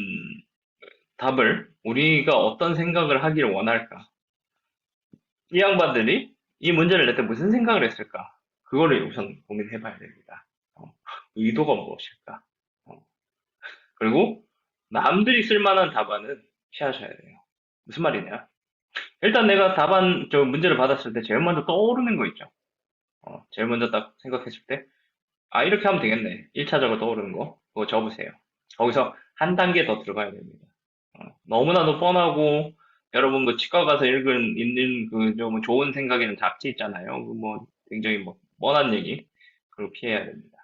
답을, 우리가 어떤 생각을 하기를 원할까? 이 양반들이 이 문제를 낼 때 무슨 생각을 했을까? 그거를 우선 고민해 봐야 됩니다. 의도가 무엇일까? 어, 그리고 남들이 쓸 만한 답안은 피하셔야 돼요. 무슨 말이냐? 일단 내가 답안, 저 문제를 받았을 때 제일 먼저 떠오르는 거 있죠. 제일 먼저 딱 생각했을 때, 아, 이렇게 하면 되겠네. 1차적으로 떠오르는 거. 그거 적으세요. 거기서 한 단계 더 들어가야 됩니다. 너무나도 뻔하고, 여러분 그 치과 가서 읽는 그 좀 좋은 생각에는 잡지 있잖아요. 그 뭐 굉장히 뭐 뻔한 얘기. 그걸 피해야 됩니다.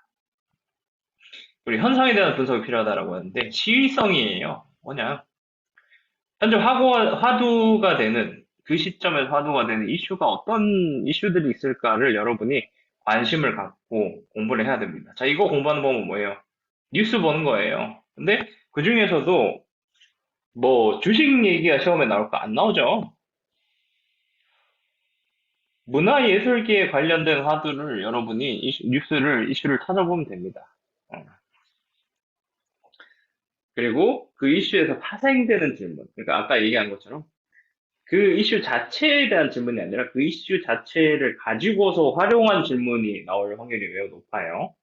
그리고 현상에 대한 분석이 필요하다라고 하는데, 시의성이에요. 뭐냐? 현재 화두가 되는, 그 시점에서 화두가 되는 이슈가 어떤 이슈들이 있을까를 여러분이 관심을 갖고 공부를 해야 됩니다. 자, 이거 공부하는 법은 뭐예요? 뉴스 보는 거예요. 근데 그 중에서도 뭐 주식 얘기가 시험에 나올까? 안 나오죠. 문화예술계에 관련된 화두를 여러분이 이슈를 찾아보면 됩니다. 어. 그리고 그 이슈에서 파생되는 질문. 그러니까 아까 얘기한 것처럼 그 이슈 자체에 대한 질문이 아니라 그 이슈 자체를 가지고서 활용한 질문이 나올 확률이 매우 높아요.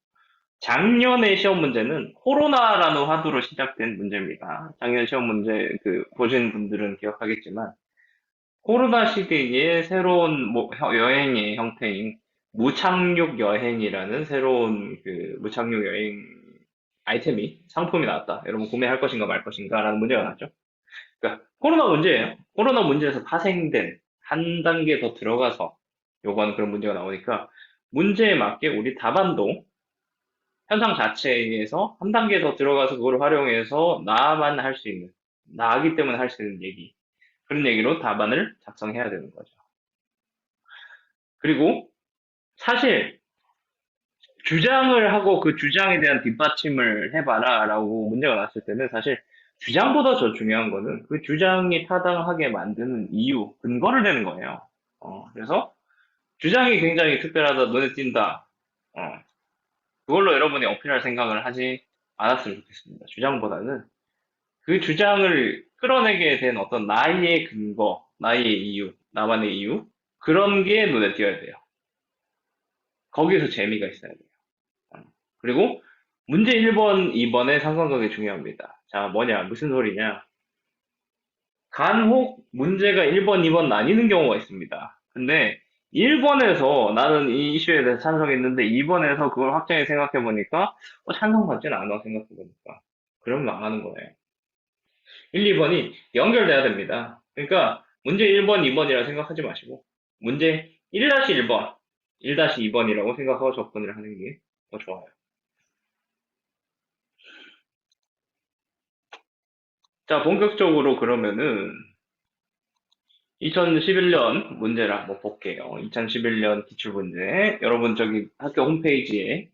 작년의 시험 문제는 코로나라는 화두로 시작된 문제입니다. 작년 시험 문제 보신 분들은 기억하겠지만 코로나 시대에 새로운 여행의 형태인 무착륙 여행이라는 새로운 그 무착륙 여행 아이템이 상품이 나왔다. 여러분 구매할 것인가 말 것인가라는 문제가 나왔죠. 그러니까 코로나 문제예요. 코로나 문제에서 파생된 한 단계 더 들어가서 요구하는 그런 문제가 나오니까 문제에 맞게 우리 답안도 현상 자체에 의해서 한 단계 더 들어가서 그걸 활용해서 나만 할 수 있는, 나기 때문에 할 수 있는 얘기, 그런 얘기로 답안을 작성해야 되는 거죠. 그리고 사실 주장을 하고 그 주장에 대한 뒷받침을 해봐라 라고 문제가 났을 때는 사실 주장보다 더 중요한 거는 그 주장이 타당하게 만드는 이유, 근거를 내는 거예요. 그래서 주장이 굉장히 특별하다, 눈에 띈다. 어, 그걸로 여러분이 어필할 생각을 하지 않았으면 좋겠습니다. 주장보다는 그 주장을 끌어내게 된 어떤 나의 근거, 나의 이유, 나만의 이유, 그런 게 눈에 띄어야 돼요. 거기에서 재미가 있어야 돼요. 어. 그리고 문제 1번, 2번의 상관관계 중요합니다. 자, 뭐냐, 무슨 소리냐. 간혹 문제가 1번, 2번 나뉘는 경우가 있습니다. 근데 1번에서 나는 이 이슈에 대해서 찬성했는데 2번에서 그걸 확장해 생각해 보니까 찬성받지는 않아 생각해 보니까 그러면 망하는 거예요. 1, 2번이 연결돼야 됩니다. 그러니까 문제 1번, 2번이라 생각하지 마시고 문제 1-1번, 1-2번이라고 생각하고 접근을 하는 게 더 좋아요. 자, 본격적으로 그러면은 2011년 문제를 한번 볼게요. 2011년 기출문제. 여러분 저기 학교 홈페이지에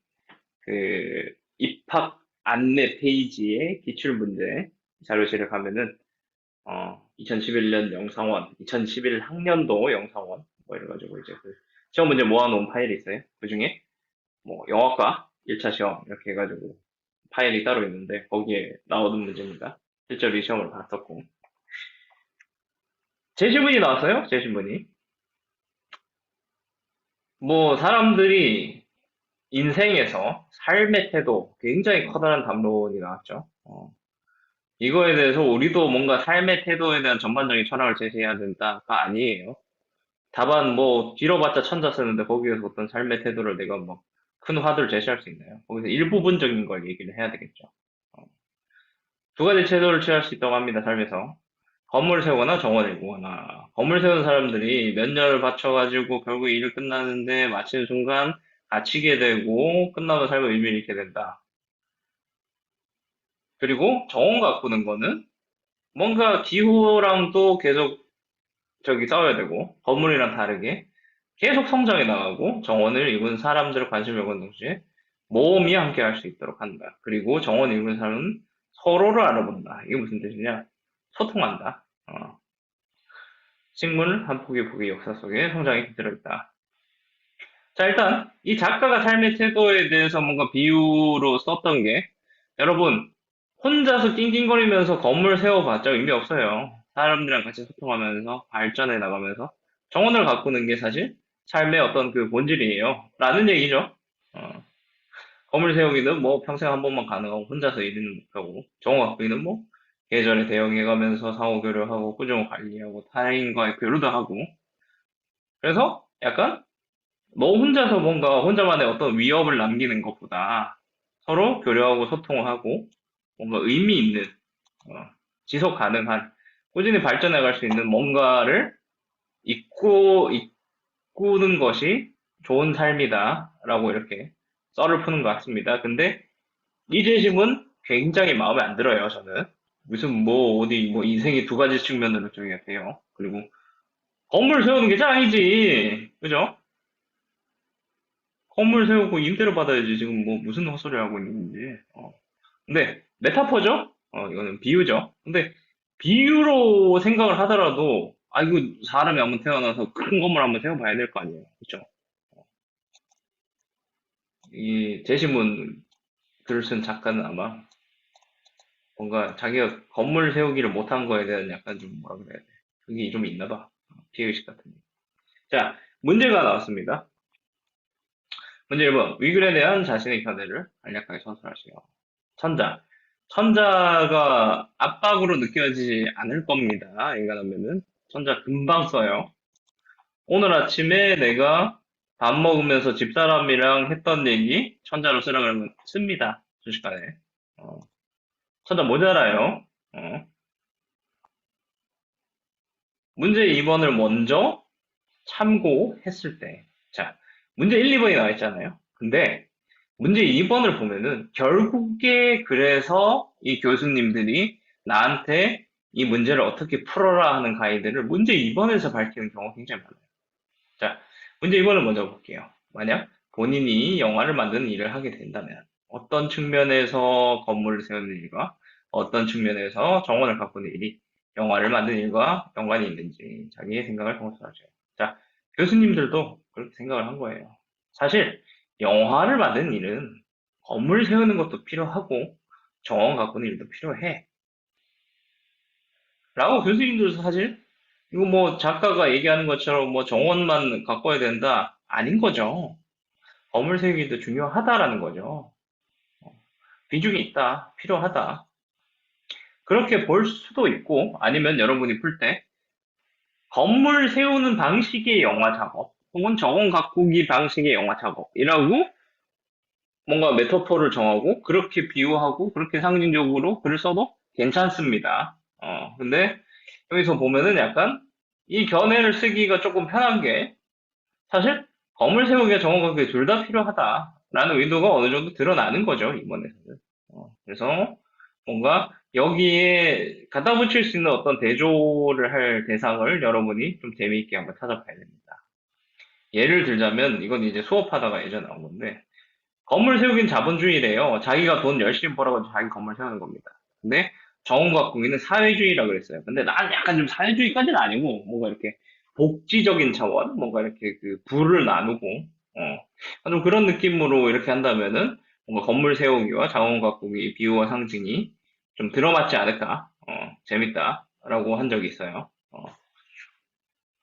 그 입학 안내 페이지에 기출문제 자료실에 가면은 2011년 영상원, 2011 학년도 영상원 뭐 이래가지고 이제 그 시험 문제 모아놓은 파일이 있어요. 그 중에 뭐 영어과 1차 시험 이렇게 해가지고 파일이 따로 있는데 거기에 나오는 문제입니다. 실제로 이 시험을 봤었고 제 신문이 나왔어요. 제 신문이 뭐 사람들이 인생에서 삶의 태도 굉장히 커다란 담론이 나왔죠. 이거에 대해서 우리도 뭔가 삶의 태도에 대한 전반적인 철학을 제시해야 된다가 아니에요. 다만 뭐 길어봤자 천자 쓰는데 거기에서 어떤 삶의 태도를 내가 뭐 큰 화두를 제시할 수 있나요? 거기서 일부분적인 걸 얘기를 해야 되겠죠. 어. 두 가지 태도를 취할 수 있다고 합니다. 삶에서. 건물 세우거나 정원을 구거나. 건물 세우는 사람들이 몇 년을 바쳐가지고 결국 일을 끝나는데 마치는 순간 갇히게 되고 끝나고 삶의 의미를 잃게 된다. 그리고 정원 가꾸는 거는 뭔가 기후랑도 계속 저기 싸워야 되고 건물이랑 다르게 계속 성장해 나가고 정원을 이룬 사람들을 관심을 갖는 동시에 모험이 함께 할 수 있도록 한다. 그리고 정원을 이룬 사람은 서로를 알아본다. 이게 무슨 뜻이냐? 소통한다. 식물 한 포기 포기 역사 속에 성장이 깃들어 있다. 자, 일단 이 작가가 삶의 태도에 대해서 뭔가 비유로 썼던 게 여러분 혼자서 낑낑거리면서 건물 세워봤자 의미 없어요. 사람들이랑 같이 소통하면서 발전해 나가면서 정원을 가꾸는 게 사실 삶의 어떤 그 본질이에요. 라는 얘기죠. 어, 건물 세우기는 뭐 평생 한 번만 가능하고 혼자서 일은 못하고 정확히는 뭐 계절에 대응해가면서 상호 교류하고 꾸준히 관리하고 타인과의 교류도 하고 그래서 약간 너 혼자서 뭔가 혼자만의 어떤 위협을 남기는 것보다 서로 교류하고 소통을 하고 뭔가 의미 있는 지속 가능한 꾸준히 발전해 갈 수 있는 뭔가를 이꾸는 것이 좋은 삶이다라고 이렇게 썰을 푸는 것 같습니다. 근데 이 재심은 굉장히 마음에 안 들어요, 저는. 무슨 뭐 어디 뭐 인생의 두 가지 측면으로 정의가 돼요. 그리고 건물 세우는 게 짱이지, 그죠? 건물 세우고 임대료 받아야지 지금 뭐 무슨 헛소리 하고 있는지. 근데 메타포죠? 이거는 비유죠. 근데 비유로 생각을 하더라도 아 이거 사람이 한번 태어나서 큰 건물 한번 세워봐야 될 거 아니에요, 그죠? 이 제시문 글을 쓴 작가는 아마 뭔가 자기가 건물 세우기를 못한 거에 대한 약간 좀 뭐라 그래야 돼. 그게 좀 있나 봐. 피해의식 같은 게. 자, 문제가 나왔습니다. 문제 1번. 위글에 대한 자신의 견해를 간략하게 서술하시오. 천자. 천자가 압박으로 느껴지지 않을 겁니다. 인간하면은. 천자 금방 써요. 오늘 아침에 내가 밥 먹으면서 집사람이랑 했던 얘기 천자로 쓰라 그러면 씁니다. 순식간에. 어, 천자 모자라요. 어. 문제 2번을 먼저 참고했을 때. 자, 문제 1, 2번이 나와 있잖아요. 근데 문제 2번을 보면은 결국에 그래서 이 교수님들이 나한테 이 문제를 어떻게 풀어라 하는 가이드를 문제 2번에서 밝히는 경우가 굉장히 많아요. 자, 문제 2번을 먼저 볼게요. 만약 본인이 영화를 만드는 일을 하게 된다면 어떤 측면에서 건물을 세우는 일과 어떤 측면에서 정원을 가꾸는 일이 영화를 만드는 일과 연관이 있는지 자기의 생각을 통해서 하죠. 자, 교수님들도 그렇게 생각을 한 거예요. 사실 영화를 만드는 일은 건물 세우는 것도 필요하고 정원 가꾸는 일도 필요해. 라고 교수님들도 사실 이거 뭐 작가가 얘기하는 것처럼 뭐 정원만 가꿔야 된다 아닌 거죠. 건물 세우기도 중요하다라는 거죠. 비중이 있다, 필요하다. 그렇게 볼 수도 있고 아니면 여러분이 풀 때 건물 세우는 방식의 영화 작업 혹은 정원 가꾸기 방식의 영화 작업이라고 뭔가 메타포를 정하고 그렇게 비유하고 그렇게 상징적으로 글을 써도 괜찮습니다. 근데 여기서 보면은 약간 이 견해를 쓰기가 조금 편한 게 사실 건물 세우기가 정원 가꾸기 둘 다 필요하다라는 의도가 어느 정도 드러나는 거죠, 이번에는. 그래서 뭔가 여기에 갖다 붙일 수 있는 어떤 대조를 할 대상을 여러분이 좀 재미있게 한번 찾아봐야 됩니다. 예를 들자면 이건 이제 수업하다가 예전에 나온 건데 건물 세우기는 자본주의래요. 자기가 돈 열심히 벌어가지고 자기 건물 세우는 겁니다. 근데 정원가꾸기는 사회주의라 그랬어요. 근데 난 약간 좀 사회주의까지는 아니고 뭔가 이렇게 복지적인 차원, 뭔가 이렇게 그 부를 나누고 좀 그런 느낌으로 이렇게 한다면은 뭔가 건물 세우기와 정원가꾸기 비유와 상징이 좀 들어맞지 않을까? 재밌다라고 한 적이 있어요.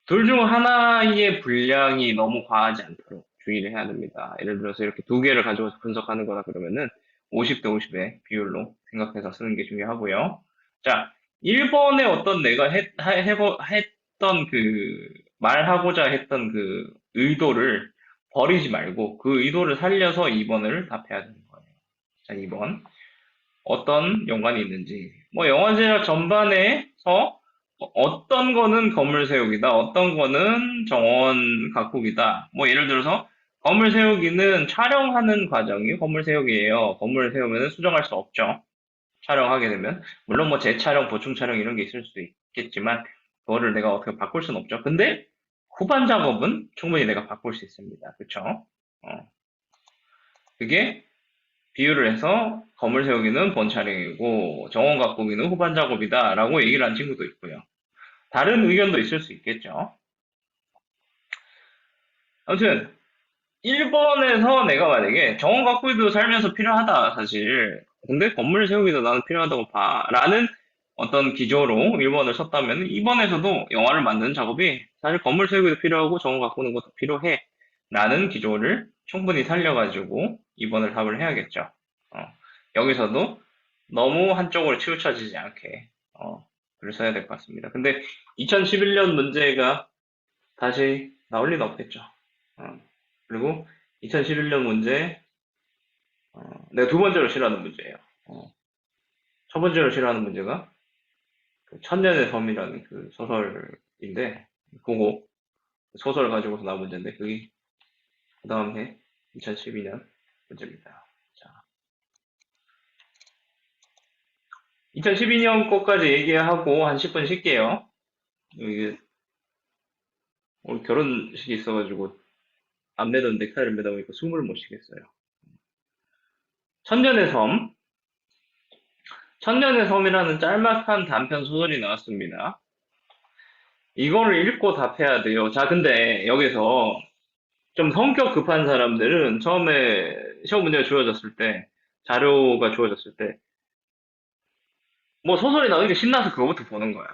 둘 중 하나의 분량이 너무 과하지 않도록 주의를 해야 됩니다. 예를 들어서 이렇게 두 개를 가져와서 분석하는 거다 그러면은 50대 50의 비율로 생각해서 쓰는 게 중요하고요. 자, 1번에 어떤 내가 했던 그, 말하고자 했던 그 의도를 버리지 말고 그 의도를 살려서 2번을 답해야 되는 거예요. 자, 2번. 어떤 연관이 있는지. 뭐 영화 제작 전반에서 어떤 거는 건물 세우기다, 어떤 거는 정원 가꾸기다. 뭐 예를 들어서 건물 세우기는 촬영하는 과정이 건물 세우기예요. 건물 세우면 수정할 수 없죠. 촬영하게 되면 물론 뭐 재촬영, 보충 촬영 이런 게 있을 수도 있겠지만 그거를 내가 어떻게 바꿀 수는 없죠. 근데 후반 작업은 충분히 내가 바꿀 수 있습니다. 그쵸? 그게 비유를 해서 건물 세우기는 본 촬영이고 정원 가꾸기는 후반 작업이다라고 얘기를 한 친구도 있고요. 다른 의견도 있을 수 있겠죠. 아무튼 1번에서 내가 만약에 정원 가꾸기도 살면서 필요하다 사실. 근데 건물 세우기도 나는 필요하다고 봐. 라는 어떤 기조로 1번을 썼다면 2번에서도 영화를 만드는 작업이 사실 건물 세우기도 필요하고 정원 가꾸는 것도 필요해. 라는 기조를 충분히 살려가지고 2번을 답을 해야겠죠. 어, 여기서도 너무 한쪽으로 치우쳐지지 않게 글을 써야 될 것 같습니다. 근데 2011년 문제가 다시 나올 리는 없겠죠. 어, 그리고 2011년 문제 내가 두 번째로 싫어하는 문제예요. 어, 첫 번째로 싫어하는 문제가 그 천년의 섬이라는 그 소설인데 그거 소설 가지고서 나온 문제인데 그게 그 다음 해 2012년 문제입니다. 자, 2012년 거까지 얘기하고 한 10분 쉴게요. 이게 오늘 결혼식이 있어가지고 안 매던 넥타이를 매다 보니까 숨을 못 쉬겠어요. 천년의 섬. 천년의 섬이라는 짤막한 단편 소설이 나왔습니다. 이거를 읽고 답해야 돼요. 자, 근데 여기서 좀 성격 급한 사람들은 처음에 시험 문제가 주어졌을 때, 자료가 주어졌을 때, 뭐 소설이 나오는 게 신나서 그거부터 보는 거야.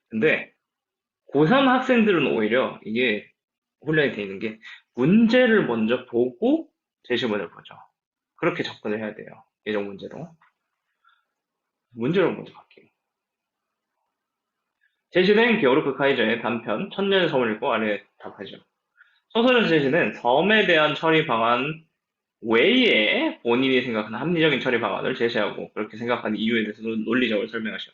근데 고3 학생들은 오히려 이게 훈련이 돼 있는 게 문제를 먼저 보고 제시문을 보죠. 그렇게 접근을 해야 돼요. 예정 문제로. 문제를 먼저 갈게요. 제시된 게오르크 카이저의 단편 천년의 섬을 읽고 아래 답하죠. 소설에서 제시된 섬에 대한 처리 방안 외에 본인이 생각하는 합리적인 처리 방안을 제시하고 그렇게 생각하는 이유에 대해서 논리적으로 설명하시오.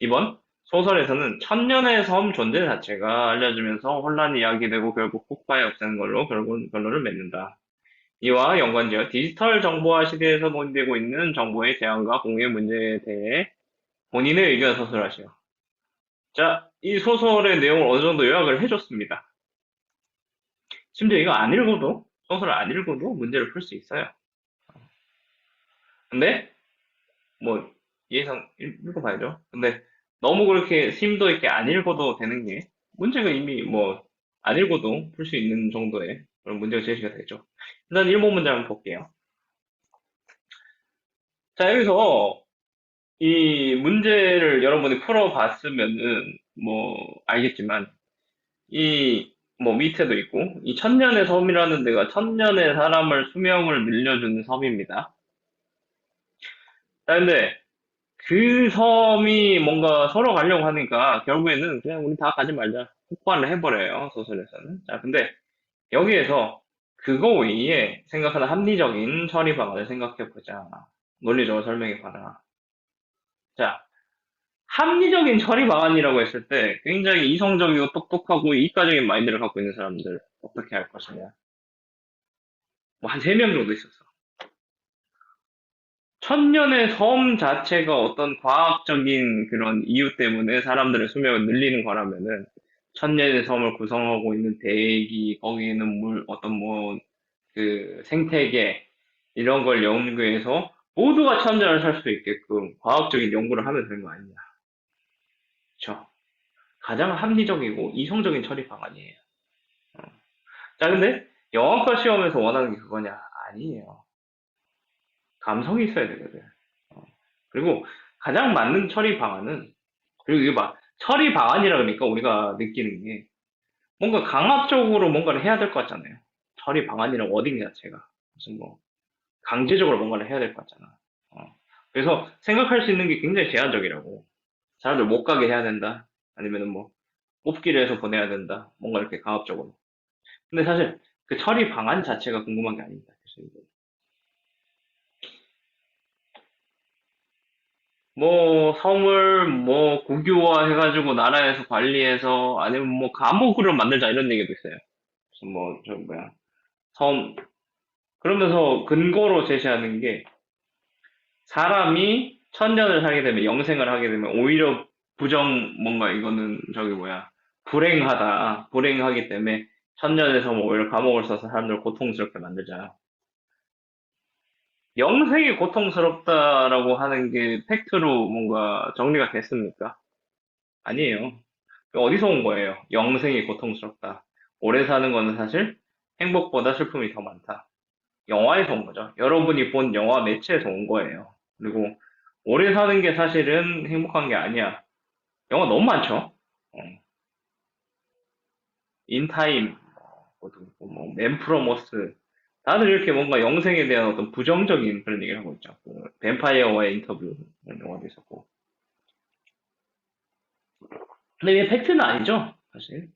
2번 소설에서는 천년의 섬 존재 자체가 알려지면서 혼란이 야기되고 결국 폭파에 없애는 걸로 결국 결론을 맺는다. 이와 연관지어 디지털 정보화 시대에서 논의되고 있는 정보의 제한과 공유의 문제에 대해 본인의 의견을 서술하시오. 자, 이 소설의 내용을 어느 정도 요약을 해줬습니다. 심지어 이거 안 읽어도, 소설을 안 읽어도 문제를 풀 수 있어요. 근데, 뭐, 예상, 읽어봐야죠. 근데, 너무 그렇게 심도 있게 안 읽어도 되는 게, 문제가 이미 뭐, 안 읽어도 풀 수 있는 정도의 그런 문제가 제시가 되죠. 일단 1번 문제 한번 볼게요. 자, 여기서 이 문제를 여러분이 풀어봤으면은, 뭐, 알겠지만, 이, 뭐, 밑에도 있고, 이 천년의 섬이라는 데가 천년의 사람을 수명을 늘려주는 섬입니다. 자, 근데 그 섬이 뭔가 서로 가려고 하니까 결국에는 그냥 우리 다 가지 말자. 폭발을 해버려요, 소설에서는. 자, 근데 여기에서 그거 외에 생각하는 합리적인 처리 방안을 생각해보자. 논리적으로 설명해봐라. 자, 합리적인 처리 방안이라고 했을 때 굉장히 이성적이고 똑똑하고 이과적인 마인드를 갖고 있는 사람들 어떻게 할 것이냐. 뭐 한 3명 정도 있었어. 천년의 섬 자체가 어떤 과학적인 그런 이유 때문에 사람들의 수명을 늘리는 거라면은 천년의 섬을 구성하고 있는 대기, 거기에는 물, 어떤 뭐, 그 생태계, 이런 걸 연구해서 모두가 천년을 살 수 있게끔 과학적인 연구를 하면 되는 거 아니냐. 그쵸? 가장 합리적이고 이성적인 처리 방안이에요. 어. 자, 근데 영어과 시험에서 원하는 게 그거냐? 아니에요. 감성이 있어야 되거든. 어. 그리고 가장 맞는 처리 방안은, 그리고 이게 막, 처리 방안이라 그러니까 우리가 느끼는 게, 뭔가 강압적으로 뭔가를 해야 될 것 같잖아요. 처리 방안이랑 워딩 자체가. 무슨 뭐, 강제적으로 뭔가를 해야 될 것 같잖아. 어. 그래서 생각할 수 있는 게 굉장히 제한적이라고. 사람들 못 가게 해야 된다. 아니면은 뭐, 뽑기를 해서 보내야 된다. 뭔가 이렇게 강압적으로. 근데 사실 그 처리 방안 자체가 궁금한 게 아닙니다. 그래서 이거 뭐 섬을 뭐 국유화 해가지고 나라에서 관리해서 아니면 뭐 감옥으로 만들자 이런 얘기도 있어요. 무슨 뭐 저 뭐야 섬 그러면서 근거로 제시하는 게 사람이 천년을 살게 되면 영생을 하게 되면 오히려 부정 뭔가 이거는 저기 뭐야 불행하기 때문에 천년의 섬을 오히려 감옥을 써서 사람들을 고통스럽게 만들자. 영생이 고통스럽다라고 하는 게 팩트로 뭔가 정리가 됐습니까? 아니에요. 어디서 온 거예요? 영생이 고통스럽다. 오래 사는 거는 사실 행복보다 슬픔이 더 많다. 영화에서 온 거죠. 여러분이 본 영화 매체에서 온 거예요. 그리고 오래 사는 게 사실은 행복한 게 아니야. 영화 너무 많죠? 어, 인타임, 맨프로머스. 다들 이렇게 뭔가 영생에 대한 어떤 부정적인 그런 얘기를 하고 있죠. 그 뱀파이어와의 인터뷰 그런 영화도 있었고. 근데 이게 팩트는 아니죠, 사실.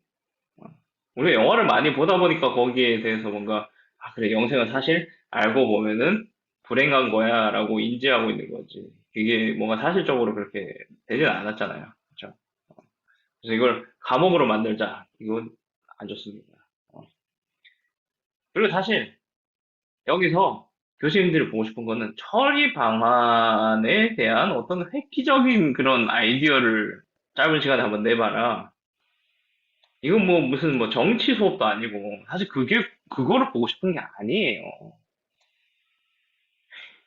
어. 우리가 영화를 많이 보다 보니까 거기에 대해서 뭔가, 아, 그래, 영생은 사실 알고 보면은 불행한 거야, 라고 인지하고 있는 거지. 이게 뭔가 사실적으로 그렇게 되진 않았잖아요. 그죠? 그래서 이걸 감옥으로 만들자. 이건 안 좋습니다. 어. 그리고 사실 여기서 교수님들이 보고 싶은 거는 처리 방안에 대한 어떤 획기적인 그런 아이디어를 짧은 시간에 한번 내봐라. 이건 뭐 무슨 뭐 정치 수업도 아니고 사실 그거를 보고 싶은 게 아니에요.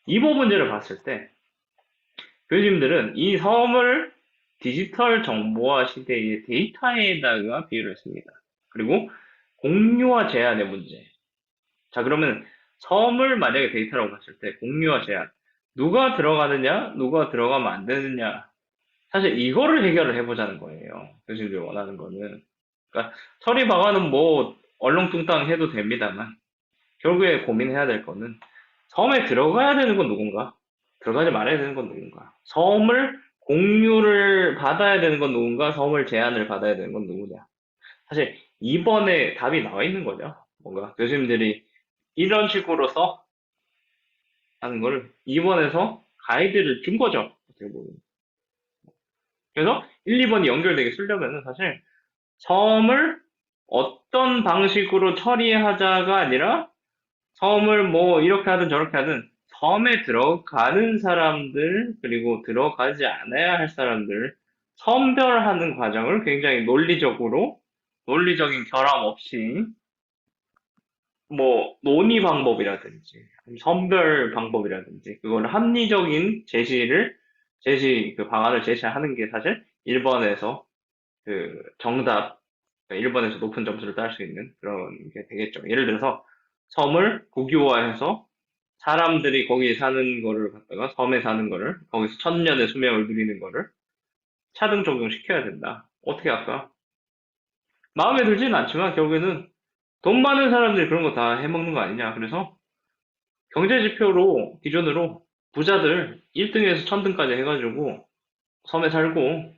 이 부 문제를 봤을 때 교수님들은 이 섬을 디지털 정보화 시대의 데이터에다가 비유를 했습니다. 그리고 공유와 제한의 문제. 자, 그러면 섬을 만약에 데이터라고 봤을 때 공유와 제한. 누가 들어가느냐, 누가 들어가면 안 되느냐. 사실 이거를 해결을 해보자는 거예요. 교수님들이 원하는 거는. 그러니까 처리 방안은 뭐 얼렁뚱땅 해도 됩니다만 결국에 고민해야 될 거는 섬에 들어가야 되는 건 누군가? 들어가지 말아야 되는 건 누군가? 섬을 공유를 받아야 되는 건 누군가? 섬을 제한을 받아야 되는 건 누구냐? 사실 이번에 답이 나와 있는 거죠. 뭔가 교수님들이 이런 식으로 써 하는 거를 2번에서 가이드를 준 거죠. 어떻게 보면. 그래서 1, 2번이 연결되게 쓰려면은 사실 섬을 어떤 방식으로 처리하자가 아니라 섬을 뭐 이렇게 하든 저렇게 하든 섬에 들어가는 사람들 그리고 들어가지 않아야 할 사람들 선별하는 과정을 굉장히 논리적인 결함 없이 뭐 논의 방법이라든지 선별 방법이라든지 그걸 합리적인 그 방안을 제시하는 게 사실 1번에서 그 정답 1번에서 높은 점수를 딸 수 있는 그런 게 되겠죠. 예를 들어서 섬을 국유화해서 사람들이 거기 사는 거를 갖다가 섬에 사는 거를 거기서 천년의 수명을 누리는 거를 차등 적용시켜야 된다. 어떻게 할까? 마음에 들지는 않지만 결국에는 돈 많은 사람들이 그런 거 다 해먹는 거 아니냐. 그래서 경제 지표로 기준으로 부자들 1등에서 천등까지 해가지고 섬에 살고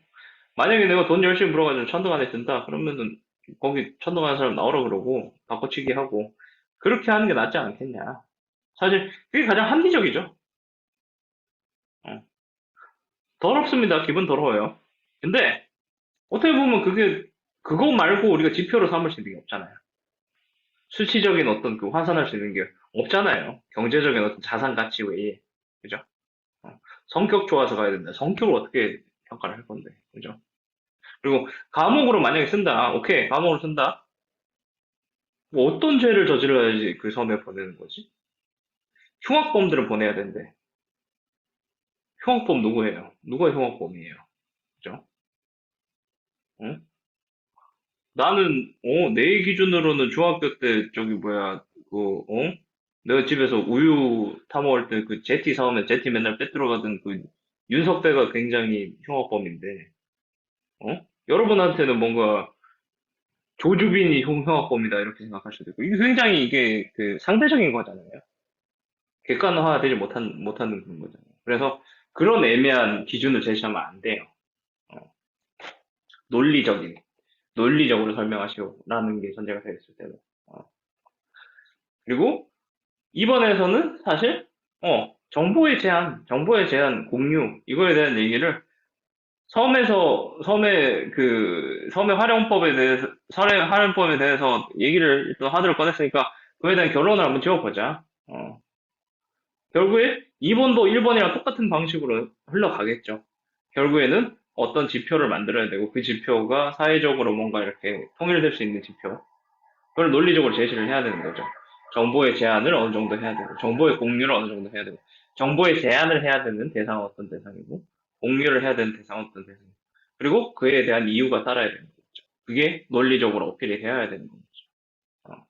만약에 내가 돈 열심히 벌어가지고 천등 안에 든다 그러면은 거기 천등 하는 사람 나오라 그러고 바꿔치기 하고 그렇게 하는 게 낫지 않겠냐. 사실 그게 가장 합리적이죠. 어. 더럽습니다. 기분 더러워요. 근데 어떻게 보면 그거 말고 우리가 지표로 삼을 수 있는 게 없잖아요. 수치적인 어떤 그 환산할 수 있는 게 없잖아요. 경제적인 어떤 자산 가치 외에. 그죠? 어. 성격 좋아서 가야 된다. 성격을 어떻게 평가를 할 건데. 그죠? 그리고 감옥으로 만약에 쓴다. 오케이. 감옥으로 쓴다. 뭐 어떤 죄를 저질러야지 그 섬에 보내는 거지? 흉악범들을 보내야 된대. 흉악범 누구예요? 누가 흉악범이에요? 그죠? 어? 나는, 내 기준으로는 중학교 때, 저기, 뭐야, 내가 집에서 우유 타먹을 때 그 제티 사오면 제티 맨날 빼들어가던 그 윤석배가 굉장히 흉악범인데, 여러분한테는 뭔가 조주빈이 흉악범이다, 이렇게 생각할 수도 있고, 이게 굉장히 이게 그 상대적인 거잖아요. 객관화되지 못하는 그런 거잖아요. 그래서 그런 애매한 기준을 제시하면 안 돼요. 어, 논리적인, 논리적으로 설명하시오라는 게 전제가 되어 있을 때는. 어. 그리고 이번에서는 사실 정보의 제한, 공유 이거에 대한 얘기를 섬의 활용법에 대해서 얘기를 또 하도록 꺼냈으니까 그에 대한 결론을 한번 지어보자. 결국에 2번도 1번이랑 똑같은 방식으로 흘러가겠죠. 결국에는 어떤 지표를 만들어야 되고 그 지표가 사회적으로 뭔가 이렇게 통일될 수 있는 지표. 그걸 논리적으로 제시를 해야 되는 거죠. 정보의 제한을 어느 정도 해야 되고, 정보의 공유를 어느 정도 해야 되고, 정보의 제한을 해야 되는 대상은 어떤 대상이고, 공유를 해야 되는 대상은 어떤 대상이고, 그리고 그에 대한 이유가 따라야 되는 거죠. 그게 논리적으로 어필이 되어야 되는 거죠. 어.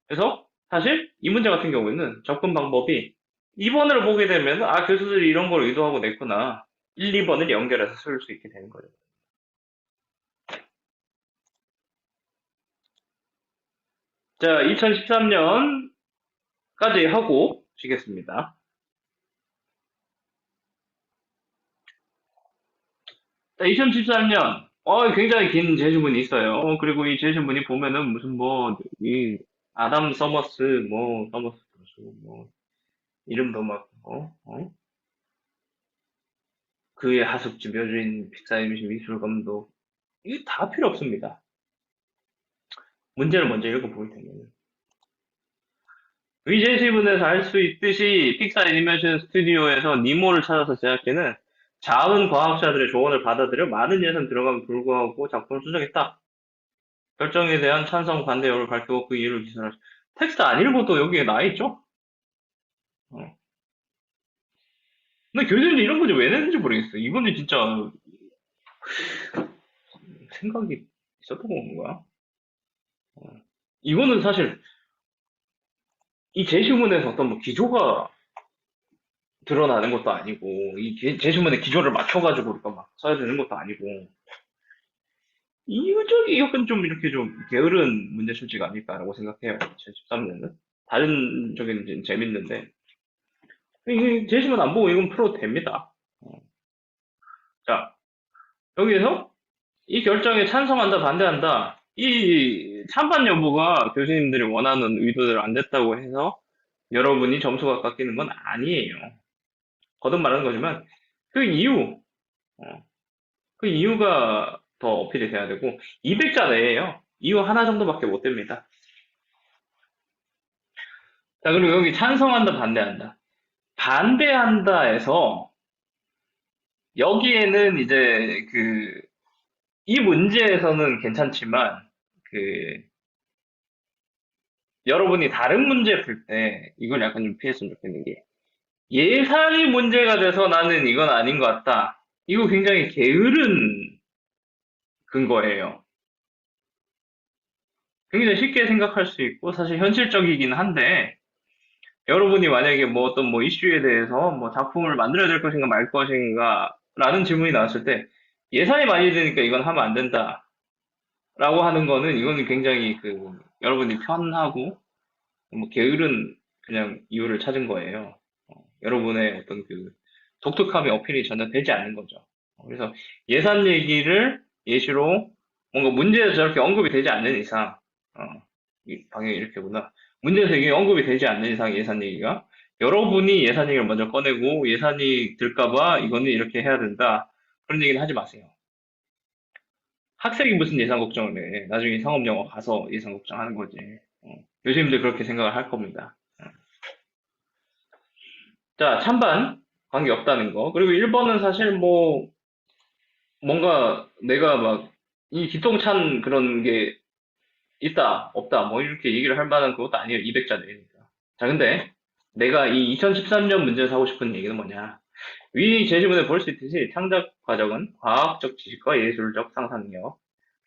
그래서 사실 이 문제 같은 경우에는 접근 방법이 2번을 보게 되면, 아, 교수들이 이런 걸 의도하고 냈구나. 1, 2번을 연결해서 쓸 수 있게 되는 거죠. 자, 2013년까지 하고 쉬겠습니다. 2013년, 굉장히 긴 제시문이 있어요. 그리고 이 제시문이 보면은 무슨 뭐, 이, 아담 서머스, 뭐, 서머스 교수, 뭐, 이름도 막, 그의 하숙집 여주인, 픽사임시 미술 감독, 이게 다 필요 없습니다. 문제를 먼저 읽어볼 텐데. 위제시문에서 알 수 있듯이 픽사 애니메이션 스튜디오에서 니모를 찾아서 제작해는 자은 과학자들의 조언을 받아들여 많은 예산 들어감에 불구하고 작품을 수정했다. 결정에 대한 찬성 반대 여부를 밝히고 그 이유를 기술하시. 텍스트 안 읽어도 여기에 나 있죠? 어. 근데 교수님이 이런 거지 왜 냈는지 모르겠어. 이거는 진짜 생각이 있었던 건가? 이거는 사실 이 제시문에서 어떤 뭐 기조가 드러나는 것도 아니고 이 제시문의 기조를 맞춰가지고 우리가 막 써야 되는 것도 아니고 이거저기 약간 좀 이렇게 좀 게으른 문제 출제가 아닐까라고 생각해요. 2013년은. 다른 적인 재밌는데. 이게 제시문 안 보고 이건 풀어도 됩니다. 자, 여기에서 이 결정에 찬성한다, 반대한다. 이 찬반 여부가 교수님들이 원하는 의도대로 안 됐다고 해서 여러분이 점수가 깎이는 건 아니에요. 거듭 말하는 거지만 그 이유, 어, 그 이유가 더 어필이 돼야 되고 200자 내에요. 이유 하나 정도밖에 못 됩니다. 자, 그리고 여기 찬성한다, 반대한다. 반대한다에서 여기에는 이제 이 문제에서는 괜찮지만 그 여러분이 다른 문제 풀 때 이걸 약간 좀 피했으면 좋겠는 게 예산이 문제가 돼서 나는 이건 아닌 것 같다. 이거 굉장히 게으른 근거예요. 굉장히 쉽게 생각할 수 있고 사실 현실적이긴 한데 여러분이 만약에 뭐 어떤 뭐 이슈에 대해서 뭐 작품을 만들어야 될 것인가 말 것인가 라는 질문이 나왔을 때 예산이 많이 드니까 이건 하면 안 된다 라고 하는 거는 이거는 굉장히 여러분이 편하고 뭐 게으른 그냥 이유를 찾은 거예요. 여러분의 어떤 독특함이 어필이 전혀 되지 않는 거죠. 그래서 예산 얘기를 예시로 뭔가 문제에서 저렇게 언급이 되지 않는 이상, 어, 이 방향이 이렇게구나. 문제에서 이게 언급이 되지 않는 이상 예산 얘기가 여러분이 예산 얘기를 먼저 꺼내고 예산이 들까봐 이거는 이렇게 해야 된다. 그런 얘기는 하지 마세요. 학생이 무슨 예산 걱정을 해. 나중에 상업영어 가서 예산 걱정하는 거지. 교수님들 그렇게 생각을 할 겁니다. 자, 찬반 관계 없다는 거. 그리고 1번은 사실 뭐 뭔가 내가 막 이 기똥찬 그런 게 있다, 없다, 뭐 이렇게 얘기를 할 만한 그것도 아니에요. 200자 내니까. 자, 근데 내가 이 2013년 문제에서 하고 싶은 얘기는 뭐냐. 위 제시문에 볼 수 있듯이 창작 과정은 과학적 지식과 예술적 상상력,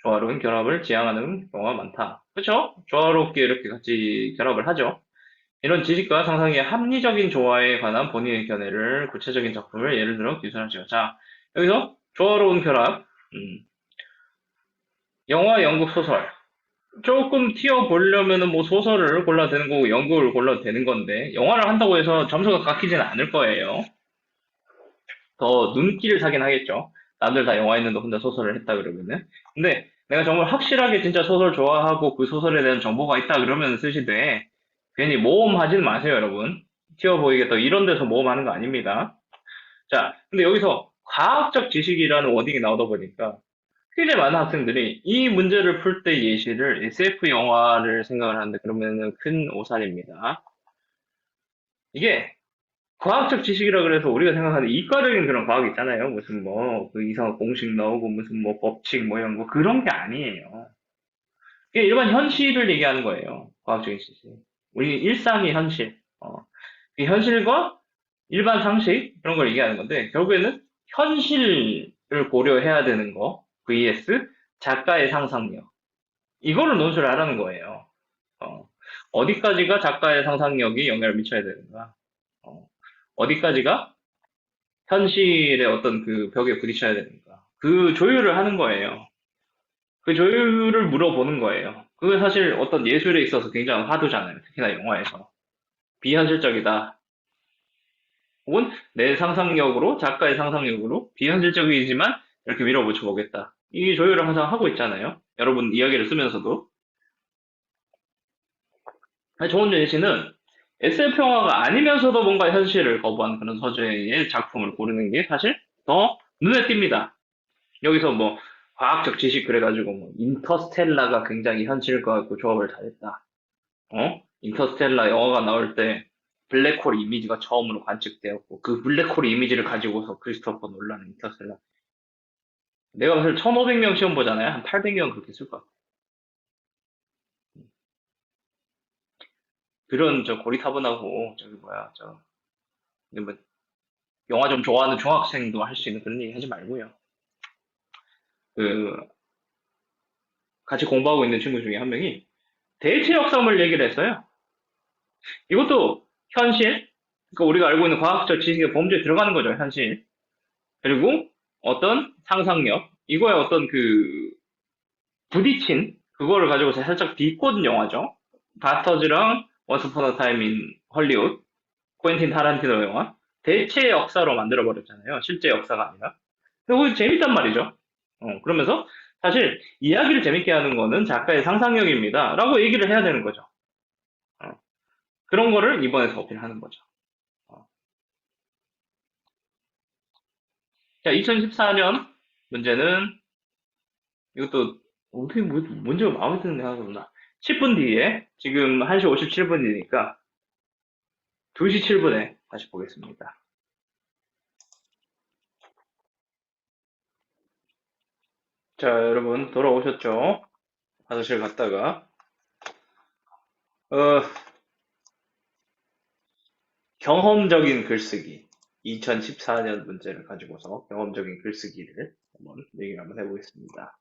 조화로운 결합을 지향하는 경우가 많다. 그렇죠? 조화롭게 이렇게 같이 결합을 하죠. 이런 지식과 상상의 합리적인 조화에 관한 본인의 견해를 구체적인 작품을 예를 들어 기술하시오. 자, 여기서 조화로운 결합, 음, 영화, 연극, 소설. 조금 튀어보려면은 뭐 소설을 골라도 되는 거고 연극을 골라도 되는 건데 영화를 한다고 해서 점수가 깎이지는 않을 거예요. 더 눈길을 사긴 하겠죠. 남들 다 영화 했는데 혼자 소설을 했다 그러면은. 근데 내가 정말 확실하게 진짜 소설 좋아하고 그 소설에 대한 정보가 있다 그러면 쓰시되 괜히 모험하지는 마세요, 여러분. 튀어 보이겠다 이런 데서 모험하는 거 아닙니다. 자, 근데 여기서 과학적 지식이라는 워딩이 나오다 보니까 굉장히 많은 학생들이 이 문제를 풀 때 예시를 SF 영화를 생각을 하는데 그러면은 큰 오산입니다. 이게 과학적 지식이라 그래서 우리가 생각하는 이과적인 그런 과학 있잖아요. 무슨 뭐 그 이상한 공식 나오고 무슨 뭐 법칙 뭐 이런 거 그런 게 아니에요. 이게 일반 현실을 얘기하는 거예요. 과학적인 지식. 우리 일상의 현실. 이 현실과 일반 상식 그런 걸 얘기하는 건데 결국에는 현실을 고려해야 되는 거 vs 작가의 상상력 이거를 논술을 하라는 거예요. 어, 어디까지가 작가의 상상력이 영향을 미쳐야 되는가? 어, 어디까지가 현실의 어떤 그 벽에 부딪혀야 되는가. 그 조율을 하는 거예요. 그 조율을 물어보는 거예요. 그게 사실 어떤 예술에 있어서 굉장한 화두잖아요. 특히나 영화에서. 비현실적이다. 혹은 내 상상력으로, 작가의 상상력으로 비현실적이지만 이렇게 밀어붙여 보겠다. 이 조율을 항상 하고 있잖아요. 여러분 이야기를 쓰면서도. 조은현 씨는 SF 영화가 아니면서도 뭔가 현실을 거부하는 그런 서재의 작품을 고르는 게 사실 더 눈에 띕니다. 여기서 뭐 과학적 지식 그래가지고 뭐 인터스텔라가 굉장히 현실과 그 조합을 잘했다. 인터스텔라 영화가 나올 때 블랙홀 이미지가 처음으로 관측되었고 그 블랙홀 이미지를 가지고서 크리스토퍼 놀란은 인터스텔라. 내가 사실 1,500명 시험 보잖아요. 한 800명 그렇게 쓸 것 같아. 그런 저 고리타분하고 저기 뭐야 뭐 영화 좀 좋아하는 중학생도 할 수 있는 그런 얘기 하지 말고요. 그 같이 공부하고 있는 친구 중에 한 명이 대체역성을 얘기를 했어요. 이것도 현실, 그러니까 우리가 알고 있는 과학적 지식의 범주에 들어가는 거죠, 현실. 그리고 어떤 상상력, 이거의 어떤 그 부딪힌 그거를 가지고 살짝 비꼬는 영화죠. 바스터즈랑 원스 어폰 어 타임 인 헐리우드, 코엔틴 타란티노 영화. 대체 역사로 만들어 버렸잖아요. 실제 역사가 아니라. 근데 그거 재밌단 말이죠. 그러면서 사실 이야기를 재밌게 하는 거는 작가의 상상력입니다. 라고 얘기를 해야 되는 거죠. 어, 그런 거를 이번에 서 어필하는 거죠. 어. 자, 2014년 문제는 이것도 어떻게 문제가 마음에 드는 데가 없나. 10분 뒤에 지금 1시 57분이니까 2시 7분에 다시 보겠습니다. 자, 여러분 돌아오셨죠? 화장실 갔다가 어, 경험적인 글쓰기 2014년 문제를 가지고서 경험적인 글쓰기를 한번 얘기를 한번 해보겠습니다.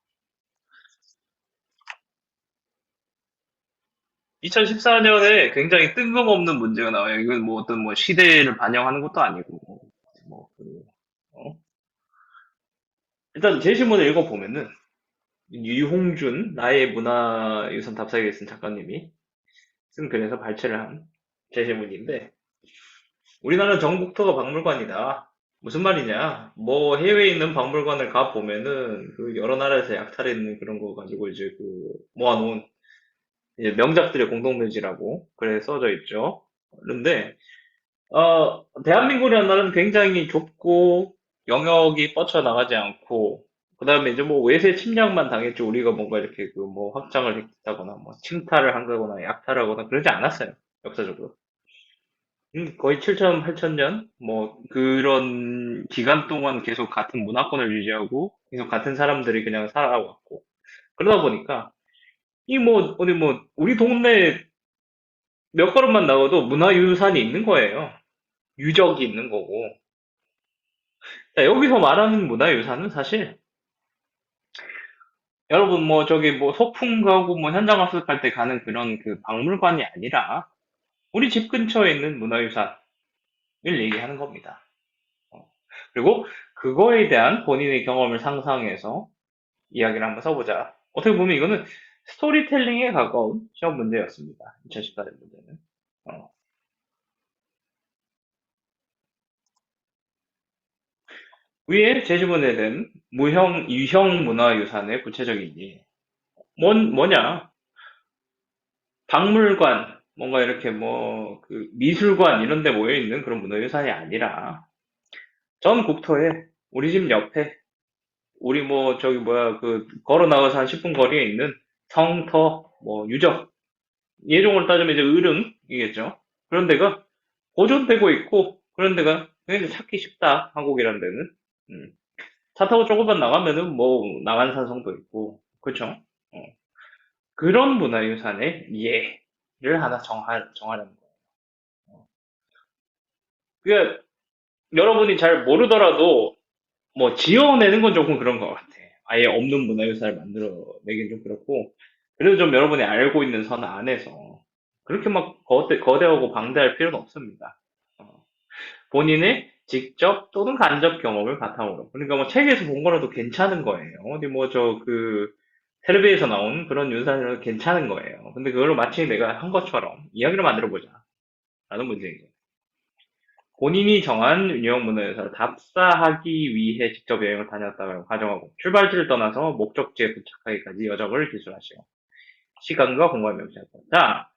2014년에 굉장히 뜬금없는 문제가 나와요. 이건 뭐 어떤 뭐 시대를 반영하는 것도 아니고 뭐 어? 일단 제시문을 읽어보면은 유홍준 나의 문화유산 답사기에 쓴 작가님이 쓴 글에서 발췌를 한 제시문인데 우리나라는 전국토가 박물관이다. 무슨 말이냐? 뭐 해외에 있는 박물관을 가 보면은 그 여러 나라에서 약탈해 있는 그런 거 가지고 이제 그 모아놓은 이제 명작들의 공동묘지라고 그래 써져 있죠. 그런데 대한민국이라는 나라는 굉장히 좁고 영역이 뻗쳐나가지 않고 그다음에 이제 뭐 외세 침략만 당했지 우리가 뭔가 이렇게 그 뭐 확장을 했다거나 뭐 침탈을 한다거나 약탈하거나 그러지 않았어요. 역사적으로. 거의 7천, 8천 년? 뭐, 그런 기간 동안 계속 같은 문화권을 유지하고, 계속 같은 사람들이 그냥 살아왔고. 그러다 보니까, 이 뭐, 어디 뭐, 우리 동네 몇 걸음만 나가도 문화유산이 있는 거예요. 유적이 있는 거고. 자, 여기서 말하는 문화유산은 사실, 여러분 뭐, 저기 뭐, 소풍 가고 뭐, 현장 학습할 때 가는 그런 그 박물관이 아니라, 우리 집 근처에 있는 문화유산을 얘기하는 겁니다. 어. 그리고 그거에 대한 본인의 경험을 상상해서 이야기를 한번 써보자. 어떻게 보면 이거는 스토리텔링에 가까운 시험 문제였습니다. 2014년 문제는. 어. 위에 제시문에 된 유형 문화유산의 구체적인 예. 뭐냐? 박물관, 뭔가 이렇게 뭐, 그 미술관 이런 데 모여있는 그런 문화유산이 아니라 전 국토에 우리 집 옆에 우리 뭐 저기 뭐야 그 걸어 나가서 한 10분 거리에 있는 성터 뭐 유적 예종을 따지면 이제 의릉이겠죠. 그런 데가 보존되고 있고 그런 데가 굉장히 찾기 쉽다. 한국이라는 데는. 음. 차 타고 조금만 나가면은 뭐 남한산성도 있고 그렇죠. 어. 그런 문화유산의 예를 하나 정하려는 거예요. 어. 그게 여러분이 잘 모르더라도 뭐 지어내는 건 조금 그런 것 같아. 아예 없는 문화유산을 만들어내긴 좀 그렇고 그래도 좀 여러분이 알고 있는 선 안에서 그렇게 막 거대하고 방대할 필요는 없습니다. 어. 본인의 직접 또는 간접 경험을 바탕으로. 그러니까 뭐 책에서 본 거라도 괜찮은 거예요. 어디 뭐 텔레비에서 나온 그런 유산이라도 괜찮은 거예요. 근데 그걸로 마치 내가 한 것처럼 이야기를 만들어 보자. 라는 문제인 거예요. 본인이 정한 유형 문화유산을 답사하기 위해 직접 여행을 다녔다고 가정하고 출발지를 떠나서 목적지에 도착하기까지 여정을 기술하시오. 시간과 공간을 명시할 것. 자,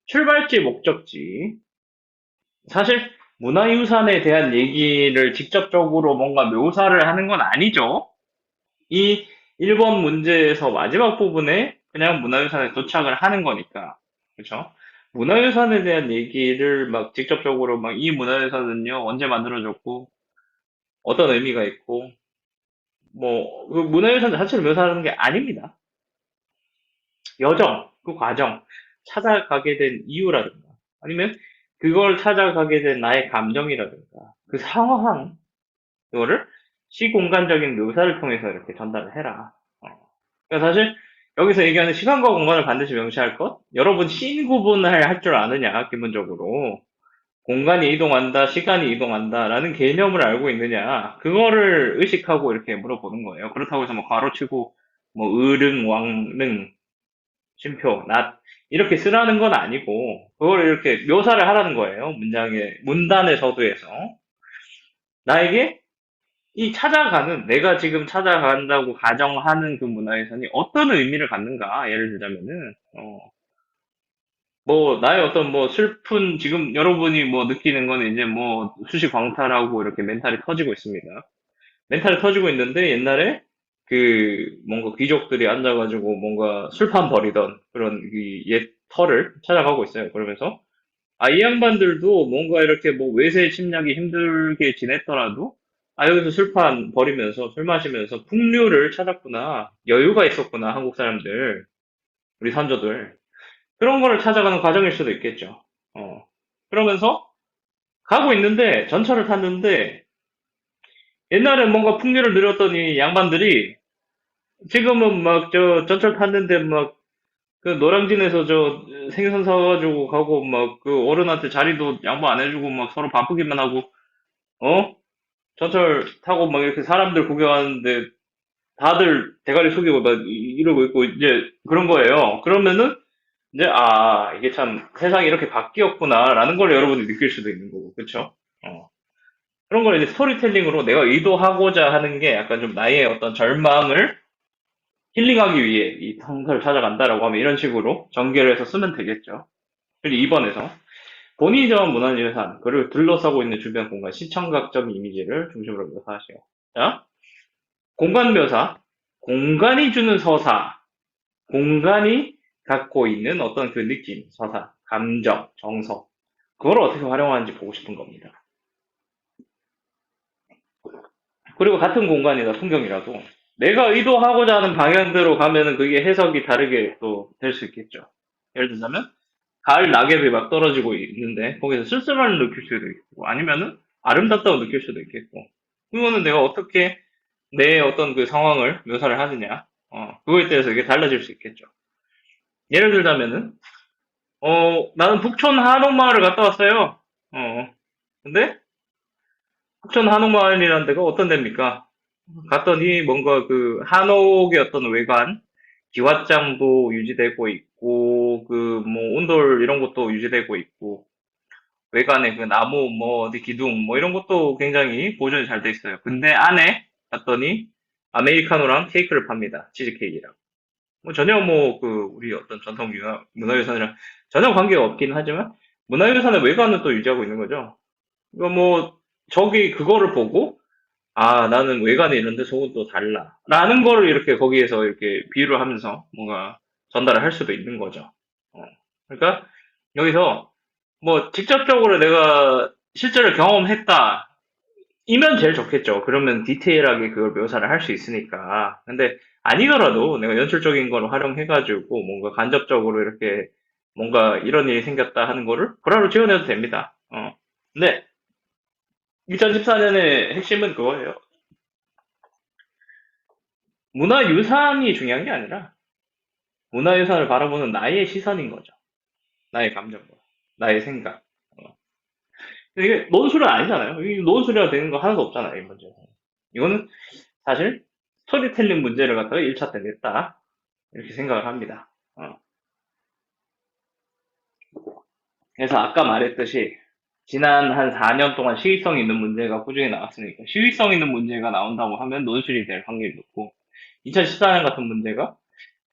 출발지, 목적지. 사실 문화유산에 대한 얘기를 직접적으로 뭔가 묘사를 하는 건 아니죠. 이 1번 문제에서 마지막 부분에 그냥 문화유산에 도착을 하는 거니까. 그렇죠? 문화유산에 대한 얘기를 막 직접적으로 막 이 문화유산은요, 언제 만들어졌고, 어떤 의미가 있고, 뭐, 그 문화유산 자체를 묘사하는 게 아닙니다. 여정, 그 과정, 찾아가게 된 이유라든가, 아니면 그걸 찾아가게 된 나의 감정이라든가, 그 상황, 이거를 시공간적인 묘사를 통해서 이렇게 전달을 해라. 어. 그러니까 사실 여기서 얘기하는 시간과 공간을 반드시 명시할 것, 여러분 씬 구분을 할 줄 아느냐, 기본적으로. 공간이 이동한다, 시간이 이동한다라는 개념을 알고 있느냐, 그거를 의식하고 이렇게 물어보는 거예요. 그렇다고 해서 뭐 가로치고, 뭐, 을응, 왕릉, 쉼표, 낮, 이렇게 쓰라는 건 아니고, 그걸 이렇게 묘사를 하라는 거예요. 문단의 서두에서. 나에게 내가 지금 찾아간다고 가정하는 그 문화유산이 어떤 의미를 갖는가, 예를 들자면은, 뭐, 나의 어떤 뭐 슬픈, 지금 여러분이 뭐 느끼는 거는 이제 뭐 수시 광탈하고 이렇게 멘탈이 터지고 있습니다. 멘탈이 터지고 있는데 옛날에 뭔가 귀족들이 앉아가지고 뭔가 술판 벌이던 그런 이옛 터를 찾아가고 있어요. 그러면서, 아, 이 양반들도 뭔가 이렇게 뭐 외세 침략이 힘들게 지냈더라도, 아, 여기서 술판 벌이면서 술 마시면서 풍류를 찾았구나. 여유가 있었구나, 한국 사람들. 우리 선조들. 그런 거를 찾아가는 과정일 수도 있겠죠. 어. 그러면서 가고 있는데 전철을 탔는데 옛날에 뭔가 풍류를 누렸더니 양반들이 지금은 막 전철 탔는데 막 그 노량진에서 생선 사가지고 가고 막 그 어른한테 자리도 양보 안 해주고 막 서로 바쁘기만 하고 어? 전철 타고 막 이렇게 사람들 구경하는데 다들 대가리 숙이고 막 이러고 있고 이제 그런 거예요. 그러면은 이제 이게 참 세상이 이렇게 바뀌었구나라는 걸 여러분이 느낄 수도 있는 거고, 그렇죠? 그런 걸 이제 스토리텔링으로 내가 의도하고자 하는 게 약간 좀 나의 어떤 절망을 힐링하기 위해 이 성서를 찾아간다라고 하면 이런 식으로 전개를 해서 쓰면 되겠죠. 그리고 2번에서 본인이 정한 문화유산, 그를 둘러싸고 있는 주변 공간, 시청각적 이미지를 중심으로 묘사하시오. 자, 공간 묘사, 공간이 주는 서사, 공간이 갖고 있는 어떤 그 느낌, 서사, 감정, 정서, 그걸 어떻게 활용하는지 보고 싶은 겁니다. 그리고 같은 공간이나 풍경이라도 내가 의도하고자 하는 방향대로 가면은 그게 해석이 다르게 또 될 수 있겠죠. 예를 들자면 가을 낙엽이 막 떨어지고 있는데 거기서 쓸쓸함을 느낄 수도 있고 아니면은 아름답다고 느낄 수도 있겠고 그거는 내가 어떻게 내 어떤 그 상황을 묘사를 하느냐 그거에 대해서 이게 달라질 수 있겠죠. 예를 들자면은 나는 북촌 한옥마을을 갔다 왔어요. 근데 북촌 한옥마을이라는 데가 어떤 데입니까? 갔더니 뭔가 그 한옥의 어떤 외관, 기와장도 유지되고 있고, 그 뭐 온돌 이런 것도 유지되고 있고, 외관에 그 나무 뭐 어디 기둥 뭐 이런 것도 굉장히 보존이 잘 돼 있어요. 근데 안에 갔더니 아메리카노랑 케이크를 팝니다. 치즈케이크랑. 뭐 전혀 뭐 우리 어떤 전통 문화유산이랑 전혀 관계가 없긴 하지만 문화유산의 외관은 또 유지하고 있는 거죠. 이거 뭐 저기 그거를 보고 나는 외관이 이런데 저건 또 달라. 라는 거를 이렇게 거기에서 이렇게 비유를 하면서 뭔가 전달을 할 수도 있는 거죠. 어. 그러니까 여기서 뭐 직접적으로 내가 실제로 경험했다. 이면 제일 좋겠죠. 그러면 디테일하게 그걸 묘사를 할 수 있으니까. 근데 아니더라도 내가 연출적인 걸 활용해가지고 뭔가 간접적으로 이렇게 뭔가 이런 일이 생겼다 하는 거를 불화로 지어내도 됩니다. 근데 2014년의 핵심은 그거예요. 문화유산이 중요한 게 아니라 문화유산을 바라보는 나의 시선인 거죠. 나의 감정과 나의 생각. 근데 이게 논술은 아니잖아요. 이 논술이라 되는 거 하나도 없잖아요, 이 문제는. 이거는 사실 스토리텔링 문제를 갖다가 1차 때 냈다. 이렇게 생각을 합니다. 그래서 아까 말했듯이 지난 한 4년 동안 시의성 있는 문제가 꾸준히 나왔으니까 시의성 있는 문제가 나온다고 하면 논술이 될 확률이 높고 2014년 같은 문제가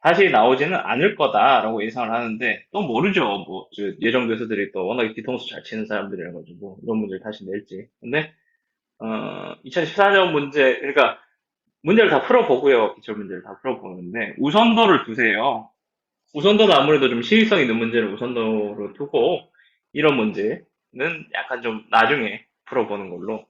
다시 나오지는 않을 거다라고 예상을 하는데 또 모르죠. 뭐 예전 교수들이 또 워낙에 뒤통수 잘 치는 사람들이라 가지고 이런 문제를 다시 낼지. 근데 2014년 문제 그러니까 문제를 다 풀어보고요. 기출 문제를 다 풀어보는데 우선도를 두세요. 우선도는 아무래도 좀 시의성 있는 문제를 우선도로 두고 이런 문제는 약간 좀 나중에 풀어보는 걸로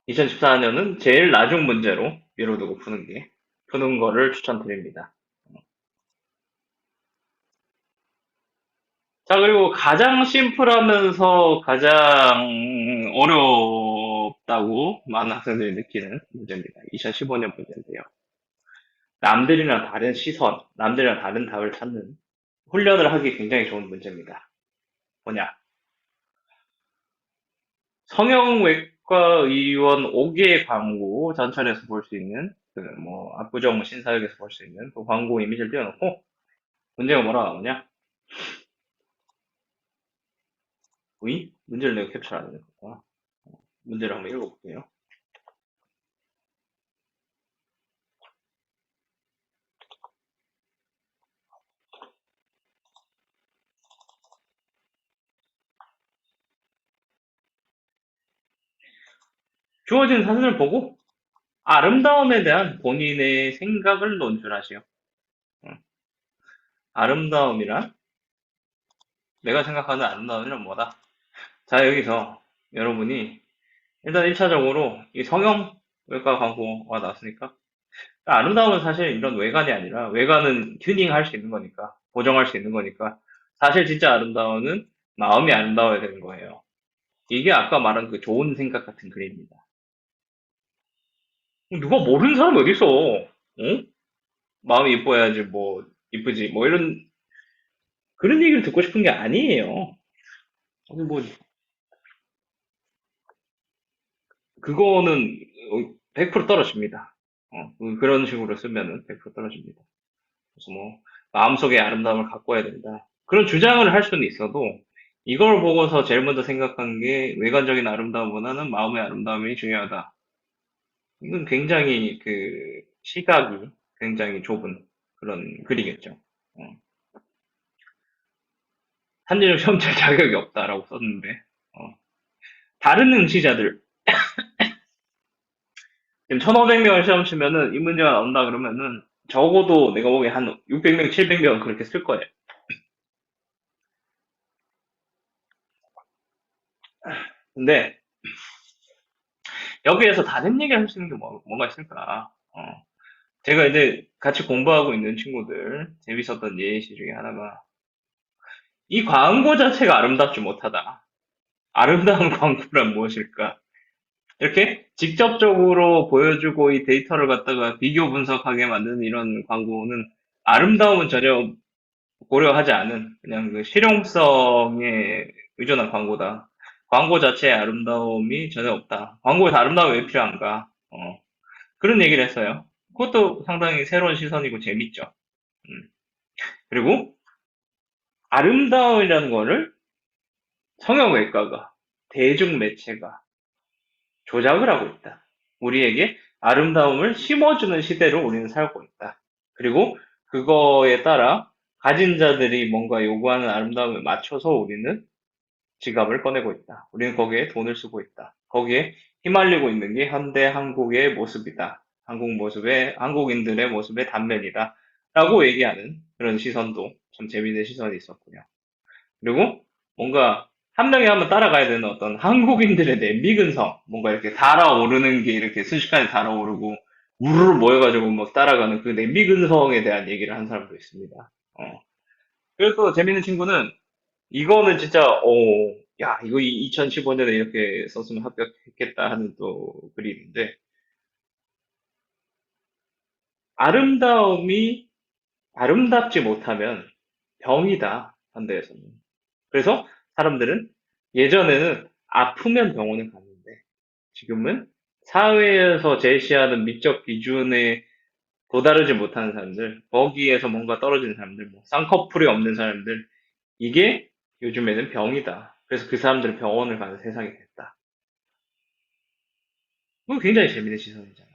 2014년은 제일 나중 문제로 미뤄두고 푸는 거를 추천드립니다. 자, 그리고 가장 심플하면서 가장 어렵다고 많은 학생들이 느끼는 문제입니다. 2015년 문제인데요. 남들이랑 다른 시선, 남들이랑 다른 답을 찾는 훈련을 하기 굉장히 좋은 문제입니다. 뭐냐? 성형외과 의원 5개 광고 전철에서 볼 수 있는 그 뭐 압구정 신사역에서 볼 수 있는 그 광고 이미지를 띄워놓고 문제가 뭐라 나오냐? 의? 문제를 내가 캡처 안 해놨구나. 문제를 한번 읽어볼게요. 주어진 사진을 보고 아름다움에 대한 본인의 생각을 논술하시오. 응. 아름다움이란 내가 생각하는 아름다움이란 뭐다? 자, 여기서 여러분이 일단 1차적으로 이 성형외과 광고가 나왔으니까 아름다움은 사실 이런 외관이 아니라 외관은 튜닝할 수 있는 거니까 보정할 수 있는 거니까 사실 진짜 아름다움은 마음이 아름다워야 되는 거예요. 이게 아까 말한 그 좋은 생각 같은 그림입니다. 누가 모르는 사람이 어디 있어? 응? 마음이 이뻐야지 뭐 이쁘지 뭐 이런 그런 얘기를 듣고 싶은 게 아니에요. 아니 뭐 그거는 100% 떨어집니다. 그런 식으로 쓰면은 100% 떨어집니다. 그래서 뭐 마음속에 아름다움을 가꿔야 된다. 그런 주장을 할 수는 있어도 이걸 보고서 제일 먼저 생각한 게 외관적인 아름다움보다는 마음의 아름다움이 중요하다. 이건 굉장히 그 시각이 굉장히 좁은 그런 글이겠죠. 어. 한진영 시험 칠 자격이 없다라고 썼는데 다른 응시자들 지금 1,500명을 시험 치면은 이 문제가 나온다 그러면은 적어도 내가 보기에 한 600명, 700명 그렇게 쓸 거예요. 근데 여기에서 다른 얘기를 할 수 있는 게 뭐가 있을까? 제가 이제 같이 공부하고 있는 친구들 재밌었던 예시 중에 하나가 이 광고 자체가 아름답지 못하다. 아름다운 광고란 무엇일까? 이렇게 직접적으로 보여주고 이 데이터를 갖다가 비교 분석하게 만드는 이런 광고는 아름다움은 전혀 고려하지 않은 그냥 그 실용성에 의존한 광고다. 광고 자체의 아름다움이 전혀 없다. 광고에서 아름다움이 왜 필요한가? 그런 얘기를 했어요. 그것도 상당히 새로운 시선이고 재밌죠. 음. 그리고 아름다움이라는 거를 성형외과가, 대중매체가 조작을 하고 있다. 우리에게 아름다움을 심어주는 시대로 우리는 살고 있다. 그리고 그거에 따라 가진 자들이 뭔가 요구하는 아름다움에 맞춰서 우리는 지갑을 꺼내고 있다. 우리는 거기에 돈을 쓰고 있다. 거기에 휘말리고 있는 게 현대 한국의 모습이다. 한국인들의 모습의 단면이다. 라고 얘기하는 그런 시선도 참 재미있는 시선이 있었고요. 그리고 뭔가 한 명이 한번 따라가야 되는 어떤 한국인들의 냄비 근성, 뭔가 이렇게 달아오르는 게 이렇게 순식간에 달아오르고 우르르 모여가지고 막 따라가는 그 냄비 근성에 대한 얘기를 한 사람도 있습니다. 그리고 또 재밌는 친구는 이거는 진짜 야 이거 2015년에 이렇게 썼으면 합격했겠다 하는 또 글이 있는데 아름다움이 아름답지 못하면 병이다. 현대에서는. 그래서 사람들은 예전에는 아프면 병원을 갔는데 지금은 사회에서 제시하는 미적 기준에 도달하지 못하는 사람들, 거기에서 뭔가 떨어진 사람들, 뭐 쌍꺼풀이 없는 사람들, 이게 요즘에는 병이다. 그래서 그 사람들은 병원을 가는 세상이 됐다. 그거 굉장히 재밌는 시선이잖아요.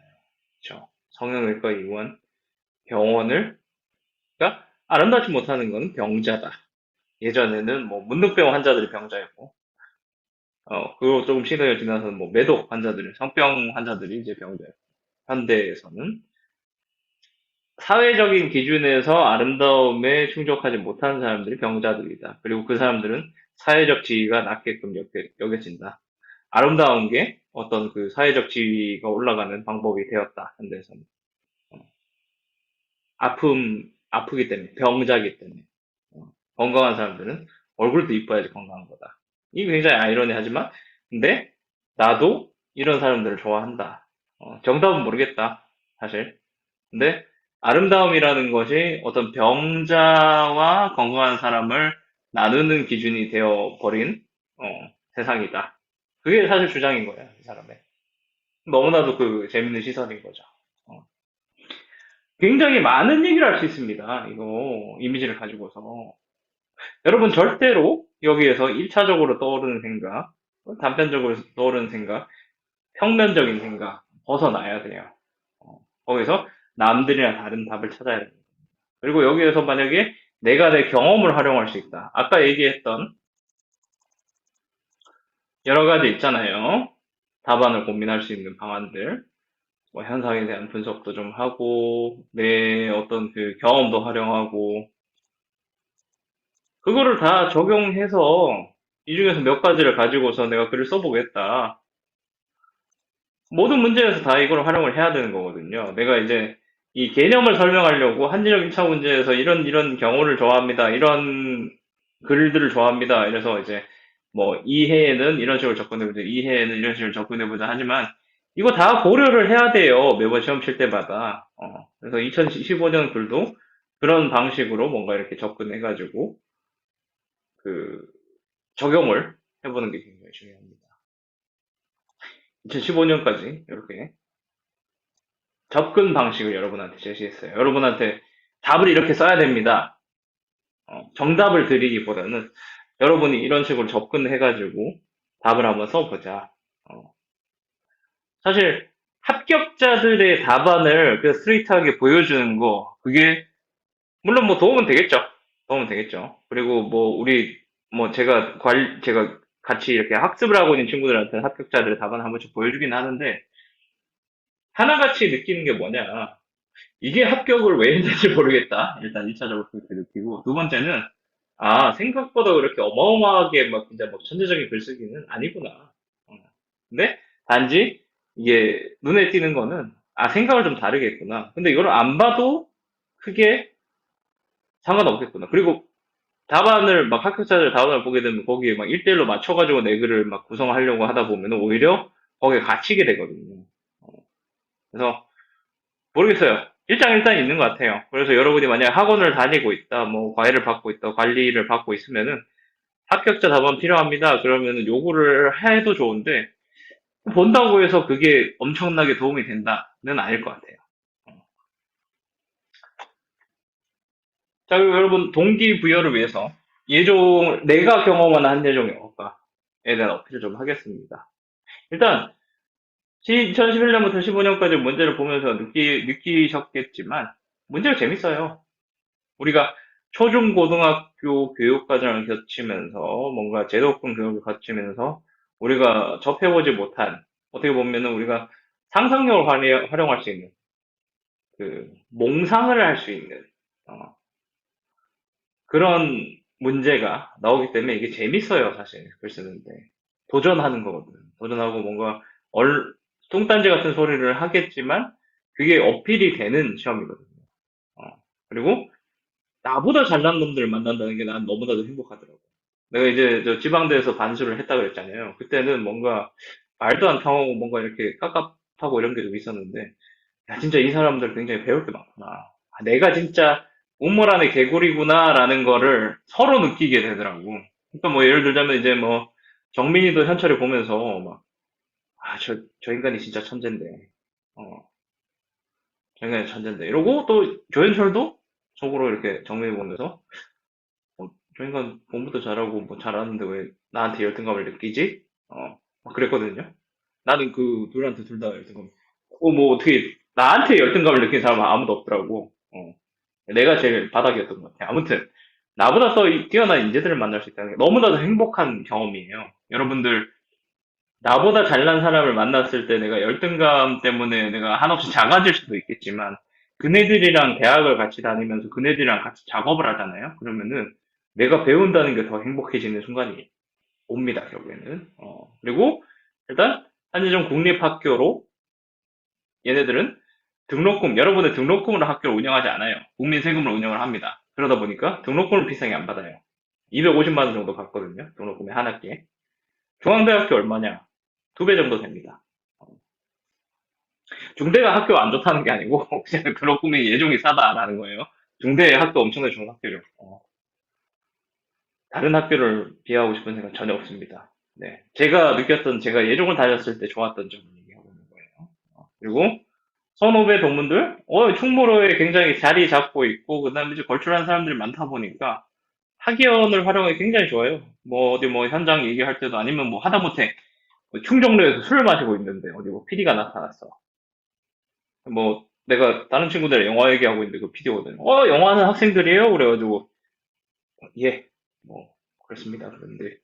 그렇죠? 성형외과 의원, 병원을, 그러니까 아름답지 못하는 건 병자다. 예전에는 뭐 문득병 환자들이 병자였고, 그리고 조금 시대가 지나서는 뭐 매독 환자들, 성병 환자들이 이제 병자였고, 현대에서는 사회적인 기준에서 아름다움에 충족하지 못한 사람들이 병자들이다. 그리고 그 사람들은 사회적 지위가 낮게끔 여겨진다. 아름다운 게 어떤 그 사회적 지위가 올라가는 방법이 되었다. 현대에서는. 아프기 때문에, 병자기 때문에. 건강한 사람들은 얼굴도 이뻐야지 건강한 거다. 이게 굉장히 아이러니하지만, 근데 나도 이런 사람들을 좋아한다. 정답은 모르겠다. 사실. 근데 아름다움이라는 것이 어떤 병자와 건강한 사람을 나누는 기준이 되어 버린 세상이다. 그게 사실 주장인 거야, 이 사람의. 너무나도 그 재밌는 시선인 거죠. 어. 굉장히 많은 얘기를 할 수 있습니다. 이거 이미지를 가지고서. 여러분 절대로 여기에서 1차적으로 떠오르는 생각, 단편적으로 떠오르는 생각, 평면적인 생각 벗어나야 돼요. 거기서 남들이랑 다른 답을 찾아야 돼요. 그리고 여기에서 만약에 내가 내 경험을 활용할 수 있다. 아까 얘기했던 여러 가지 있잖아요. 답안을 고민할 수 있는 방안들. 뭐 현상에 대한 분석도 좀 하고, 내 어떤 그 경험도 활용하고, 그거를 다 적용해서 이 중에서 몇 가지를 가지고서 내가 글을 써보겠다. 모든 문제에서 다 이걸 활용을 해야 되는 거거든요. 내가 이제 이 개념을 설명하려고 한진역 1차 문제에서 이런 경우를 좋아합니다. 이런 글들을 좋아합니다. 이래서 이제 뭐 이 해에는 이런 식으로 접근해보자. 이 해에는 이런 식으로 접근해보자. 하지만 이거 다 고려를 해야 돼요. 매번 시험 칠 때마다. 그래서 2015년 글도 그런 방식으로 뭔가 이렇게 접근해가지고 그 적용을 해보는 게 굉장히 중요합니다. 2015년까지 이렇게 접근 방식을 여러분한테 제시했어요. 여러분한테 답을 이렇게 써야 됩니다. 정답을 드리기보다는 여러분이 이런 식으로 접근해가지고 답을 한번 써보자. 어, 사실 합격자들의 답안을 그 스트레이트하게 보여주는 거, 그게 물론 뭐 도움은 되겠죠. 도움은 되겠죠. 그리고 뭐 우리 뭐 제가 같이 이렇게 학습을 하고 있는 친구들한테 합격자들의 답안 한 번씩 보여주긴 하는데 하나같이 느끼는 게 뭐냐? 이게 합격을 왜 했는지 모르겠다. 일단 1차적으로 그렇게 느끼고. 두 번째는, 생각보다 그렇게 어마어마하게 막 진짜 막 천재적인 글쓰기는 아니구나. 어. 근데 단지 이게 눈에 띄는 거는, 생각을 좀 다르게 했구나. 근데 이걸 안 봐도 크게 상관없겠구나. 그리고 합격자들 답안을 보게 되면 거기에 막 1대1로 맞춰가지고 내 글을 막 구성하려고 하다 보면 오히려 거기에 갇히게 되거든요. 어. 그래서 모르겠어요. 일장일단이 있는 것 같아요. 그래서 여러분이 만약 학원을 다니고 있다, 뭐 과외를 받고 있다, 관리를 받고 있으면은 합격자 답안 필요합니다. 그러면은 요구를 해도 좋은데 본다고 해서 그게 엄청나게 도움이 된다는 아닐 것 같아요. 자, 그리고 여러분 동기부여를 위해서 내가 경험한 한예종 영어과에 대한 어필을 좀 하겠습니다. 일단 2011년부터 15년까지 문제를 보면서 느끼셨겠지만 문제가 재밌어요. 우리가 초중 고등학교 교육과정을 거치면서 뭔가 제도권 교육을 거치면서 우리가 접해보지 못한 어떻게 보면은 우리가 상상력을 활용할 수 있는 그 몽상을 할 수 있는 어, 그런 문제가 나오기 때문에 이게 재밌어요. 사실 글 쓰는데 도전하는 거거든. 도전하고 뭔가 뚱딴지 같은 소리를 하겠지만 그게 어필이 되는 시험이거든요. 어, 그리고 나보다 잘난 놈들을 만난다는 게 난 너무나도 행복하더라고. 내가 이제 저 지방대에서 반수를 했다 그랬잖아요. 그때는 뭔가 말도 안 통하고 뭔가 이렇게 깝깝하고 이런 게 좀 있었는데, 야, 진짜 이 사람들 굉장히 배울 게 많구나. 내가 진짜 우물 안의 개구리구나라는 거를 서로 느끼게 되더라고. 그러니까 뭐 예를 들자면 이제 뭐 정민이도 현철이 보면서 막, 아, 저 인간이 진짜 천재인데. 어, 저 인간이 천재인데. 이러고 또 조현철도 속으로 이렇게 정민이 보면서, 저 인간 공부도 잘하고 뭐 잘하는데 왜 나한테 열등감을 느끼지? 막 그랬거든요. 나는 그 둘한테 둘 다 열등감. 뭐 어떻게 나한테 열등감을 느낀 사람은 아무도 없더라고. 내가 제일 바닥이었던 것 같아. 아무튼 나보다 더 뛰어난 인재들을 만날 수 있다는 게 너무나도 행복한 경험이에요. 여러분들 나보다 잘난 사람을 만났을 때 내가 열등감 때문에 내가 한없이 작아질 수도 있겠지만 그네들이랑 대학을 같이 다니면서 그네들이랑 같이 작업을 하잖아요. 그러면은 내가 배운다는 게 더 행복해지는 순간이 옵니다, 결국에는. 그리고 일단 한예종 국립학교로 얘네들은 등록금, 여러분의 등록금으로 학교를 운영하지 않아요. 국민 세금으로 운영을 합니다. 그러다 보니까 등록금을 비싸게 안 받아요. 250만 원 정도 받거든요. 등록금이 한 학기에. 중앙대학교 얼마냐? 2배 정도 됩니다. 중대가 학교 안 좋다는 게 아니고 그냥 등록금이 예종이 싸다라는 거예요. 중대 학교 엄청나게 좋은 학교죠. 다른 학교를 비하하고 싶은 생각 전혀 없습니다. 네. 제가 예종을 다녔을 때 좋았던 점을 얘기하고 있는 거예요. 그리고 선후배 동문들, 충무로에 굉장히 자리 잡고 있고, 그 다음에 이제 걸출한 사람들이 많다 보니까 학연을 활용하기 굉장히 좋아요. 뭐, 어디 뭐 현장 얘기할 때도 아니면 뭐 하다못해 뭐 충정로에서 술을 마시고 있는데 어디 뭐 PD가 나타났어. 뭐, 내가 다른 친구들 영화 얘기하고 있는데 그 PD거든. 영화하는 학생들이에요? 그래가지고, 예, 뭐, 그렇습니다. 그런데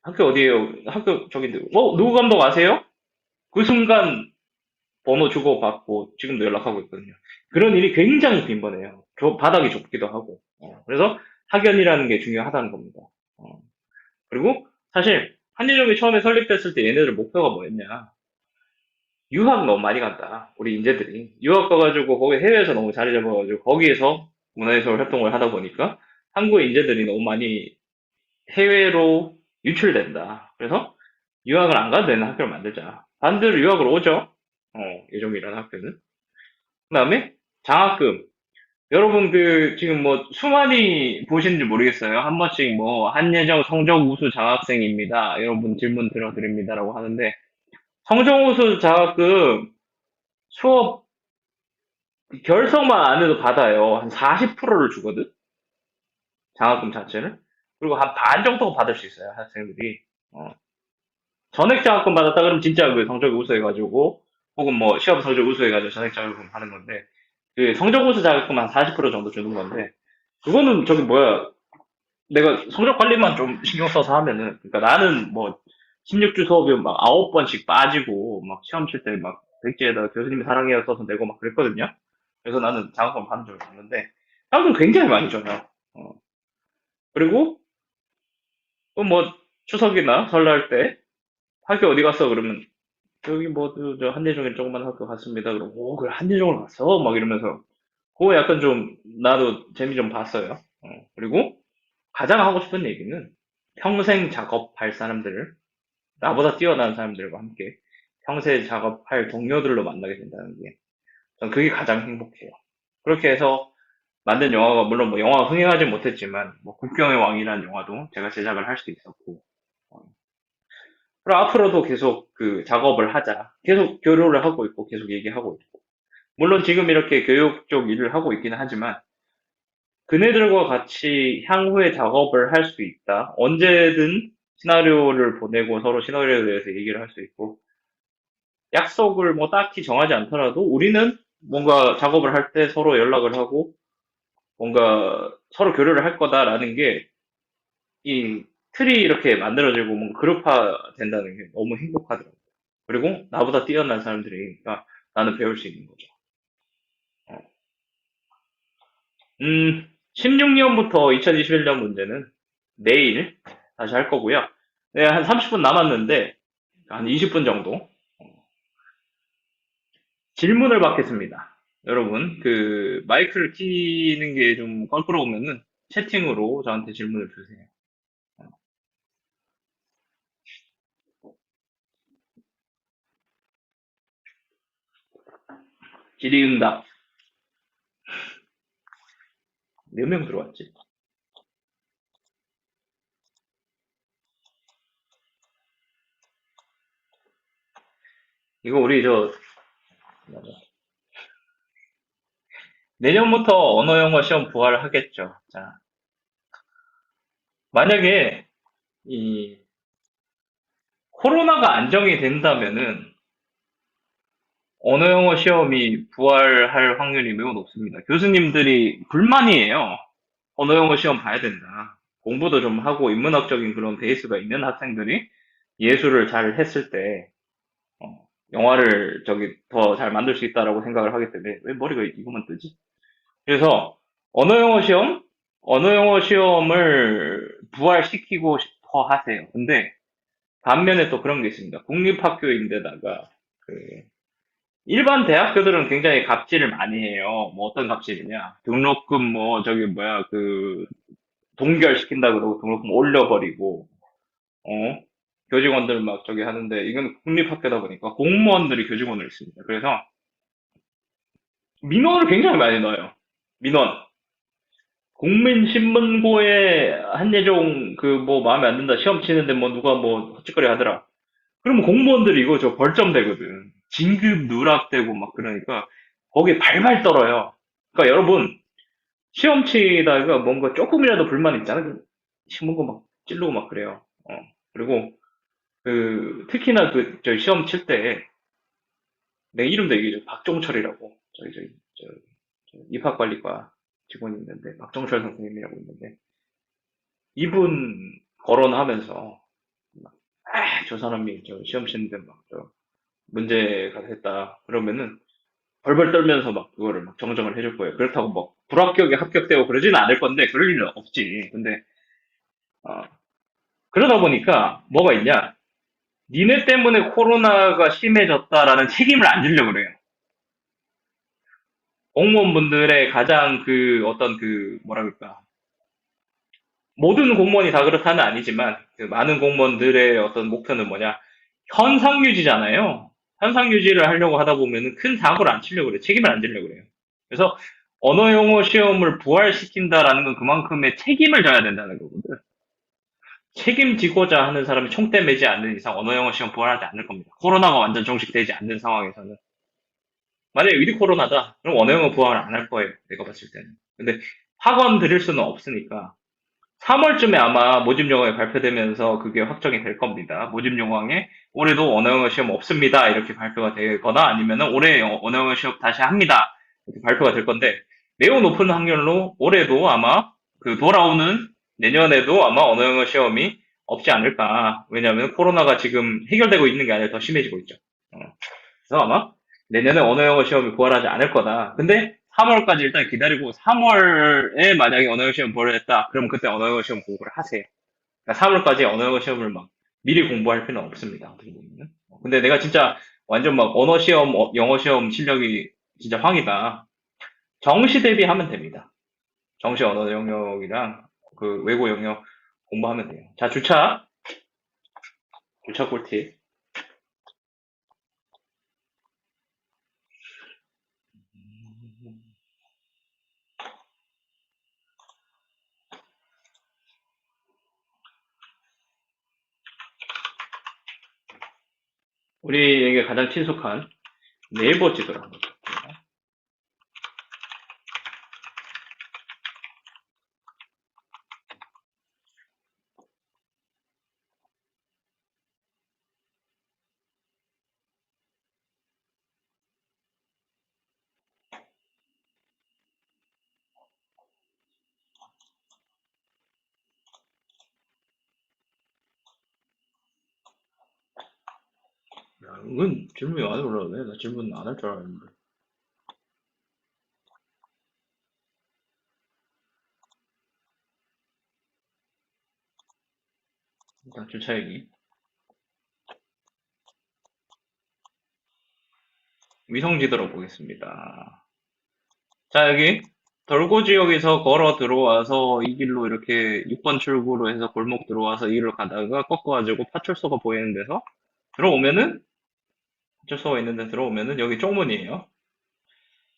학교 어디에요? 학교 저긴데, 누구 감독 아세요? 그 순간 번호 주고받고 지금도 연락하고 있거든요. 그런 일이 굉장히 빈번해요. 바닥이 좁기도 하고. 그래서 학연이라는 게 중요하다는 겁니다. 어, 그리고 사실 한예종이 처음에 설립됐을 때 얘네들 목표가 뭐였냐. 유학 너무 많이 간다. 우리 인재들이. 유학 가가지고 거기 해외에서 너무 자리 잡아가지고 거기에서 문화예술 활동을 하다 보니까 한국의 인재들이 너무 많이 해외로 유출된다. 그래서 유학을 안 가도 되는 학교를 만들자. 반대로 유학을 오죠. 예종이라는 학교는. 그 다음에 장학금. 여러분 지금 뭐 수많이 보시는지 모르겠어요. 한 번씩 뭐 한예정 성적 우수 장학생입니다. 여러분 질문 드립니다라고 하는데 성적 우수 장학금 수업 결석만 안 해도 받아요. 한 40%를 주거든. 장학금 자체를. 그리고 한 반 정도 받을 수 있어요. 학생들이. 어. 전액 장학금 받았다 그러면 진짜 그 성적이 우수해가지고 혹은 뭐 시험 성적 우수해가지고 전액 장학금 하는 건데 그 성적 우수 자격금 한 40% 정도 주는 건데 그거는 저기 뭐야 내가 성적 관리만 좀 신경 써서 하면은, 그러니까 나는 뭐, 16주 수업이 막 9번씩 빠지고, 막 시험 칠 때 막, 백지에다 교수님이 사랑해요 써서 내고 막 그랬거든요. 그래서 나는 장학금 받은 적이 없는데, 장학금 굉장히 많이 줘요. 어. 그리고, 또 뭐, 추석이나 설날 때, 학교 어디 갔어? 그러면, 여기 뭐, 저 한예종에 조그만 학교 갔습니다. 그러고, 그래, 한예종을 갔어? 막 이러면서, 그거 약간 좀, 나도 재미 좀 봤어요. 그리고, 가장 하고 싶은 얘기는, 평생 작업할 사람들을 나보다 뛰어난 사람들과 함께 평생 작업할 동료들로 만나게 된다는 게, 전 그게 가장 행복해요. 그렇게 해서 만든 영화가, 물론 뭐 영화가 흥행하지 못했지만, 뭐 국경의 왕이라는 영화도 제가 제작을 할 수 있었고, 어, 그리고 앞으로도 계속 그 작업을 하자. 계속 교류를 하고 있고, 계속 얘기하고 있고. 물론 지금 이렇게 교육 쪽 일을 하고 있기는 하지만, 그네들과 같이 향후에 작업을 할 수 있다. 언제든 시나리오를 보내고 서로 시나리오에 대해서 얘기를 할 수 있고, 약속을 뭐 딱히 정하지 않더라도 우리는 뭔가 작업을 할 때 서로 연락을 하고 뭔가 서로 교류를 할 거다라는 게 이 틀이 이렇게 만들어지고 뭔가 그룹화 된다는 게 너무 행복하더라고요. 그리고 나보다 뛰어난 사람들이니까 나는 배울 수 있는 거죠. 어. 16년부터 2021년 문제는 내일 다시 할 거고요. 네, 한 30분 남았는데 한 20분 정도 질문을 받겠습니다. 여러분, 마이크를 키는 게 좀 껄끄러우면은 채팅으로 저한테 질문을 주세요. 질의응답. 몇 명 들어왔지? 이거 우리 내년부터 언어 영어 시험 부활 하겠죠. 자, 만약에 이 코로나가 안정이 된다면은 언어 영어 시험이 부활할 확률이 매우 높습니다. 교수님들이 불만이에요. 언어 영어 시험 봐야 된다. 공부도 좀 하고 인문학적인 그런 베이스가 있는 학생들이 예술을 잘 했을 때 영화를 더 잘 만들 수 있다라고 생각을 하기 때문에 왜 머리가 이거만 뜨지? 그래서 언어 영어 시험, 언어 영어 시험을 부활시키고 싶어 하세요. 근데 반면에 또 그런 게 있습니다. 국립학교인데다가 그 일반 대학교들은 굉장히 갑질을 많이 해요. 뭐 어떤 갑질이냐? 등록금 뭐 저기 뭐야 그 동결시킨다 그러고 등록금 올려버리고 어 교직원들 막 저기 하는데 이건 국립학교다 보니까 공무원들이 교직원을 있습니다. 그래서 민원을 굉장히 많이 넣어요. 민원. 국민신문고에 한예종 그 뭐 마음에 안 든다 시험 치는데 뭐 누가 뭐 헛짓거리 하더라. 그러면 공무원들이 이거 저 벌점 되거든. 진급 누락되고 막 그러니까 거기에 발발 떨어요. 그러니까 여러분 시험 치다가 뭔가 조금이라도 불만 있잖아. 신문고 막 찌르고 막 그래요. 그리고 그 특히나 그 저 시험 칠 때 내 이름도 얘기죠. 박종철이라고 저 입학관리과 직원이 있는데 박종철 선생님이라고 있는데 이분 거론하면서 저 사람이 저 시험 치는데 막 저 문제가 됐다 그러면은 벌벌 떨면서 막 그거를 막 정정을 해줄 거예요. 그렇다고 뭐 불합격에 합격되고 그러지는 않을 건데 그럴 일은 없지. 근데 어, 그러다 보니까 뭐가 있냐? 니네 때문에 코로나가 심해졌다라는 책임을 안 지려고 그래요. 공무원분들의 가장 그 어떤 그 뭐라 그럴까? 모든 공무원이 다 그렇다는 아니지만 그 많은 공무원들의 어떤 목표는 뭐냐? 현상 유지잖아요. 현상 유지를 하려고 하다 보면은 큰 사고를 안 치려고 그래요. 책임을 안 지려고 그래요. 그래서 언어 영어 시험을 부활시킨다라는 건 그만큼의 책임을 져야 된다는 거거든. 책임지고자 하는 사람이 총대 매지 않는 이상 언어 영어 시험 부활하지 않을 겁니다. 코로나가 완전 종식되지 않는 상황에서는. 만약에 위드 코로나다. 그럼 언어 영어 부활을 안 할 거예요. 내가 봤을 때는. 근데 학원 들일 수는 없으니까 3월쯤에 아마 모집 영어에 발표되면서 그게 확정이 될 겁니다. 모집 영어에 올해도 언어 영어 시험 없습니다. 이렇게 발표가 되거나 아니면은 올해 언어 영어 시험 다시 합니다. 이렇게 발표가 될 건데 매우 높은 확률로 올해도 아마 그 돌아오는 내년에도 아마 언어 영어 시험이 없지 않을까. 왜냐하면 코로나가 지금 해결되고 있는 게 아니라 더 심해지고 있죠. 어. 그래서 아마 내년에 언어 영어 시험이 부활하지 않을 거다. 근데 3월까지 일단 기다리고 3월에 만약에 언어 영어 시험 부활했다. 그럼 그때 언어 영어 시험 공부를 하세요. 그러니까 3월까지 언어 영어 시험을 막 미리 공부할 필요는 없습니다. 어떻게 보면은. 근데 내가 진짜 완전 막 언어 시험, 영어 시험 실력이 진짜 황이다. 정시 대비하면 됩니다. 정시 언어 영역이랑 그 외고 영역 공부하면 돼요. 자, 주차 꿀팁. 우리에게 가장 친숙한 네이버 지도를 한번 볼게요. 야, 이건 질문이 많이 올라오네. 나 질문 안 할 줄 알았는데. 일단 주차 얘기. 위성 지도로 보겠습니다. 자, 여기 돌고 지역에서 걸어 들어와서 이 길로 이렇게 6번 출구로 해서 골목 들어와서 이 길을 가다가 꺾어가지고 파출소가 보이는 데서 들어오면은 파출소가 있는 데 들어오면은 여기 쪽문이에요.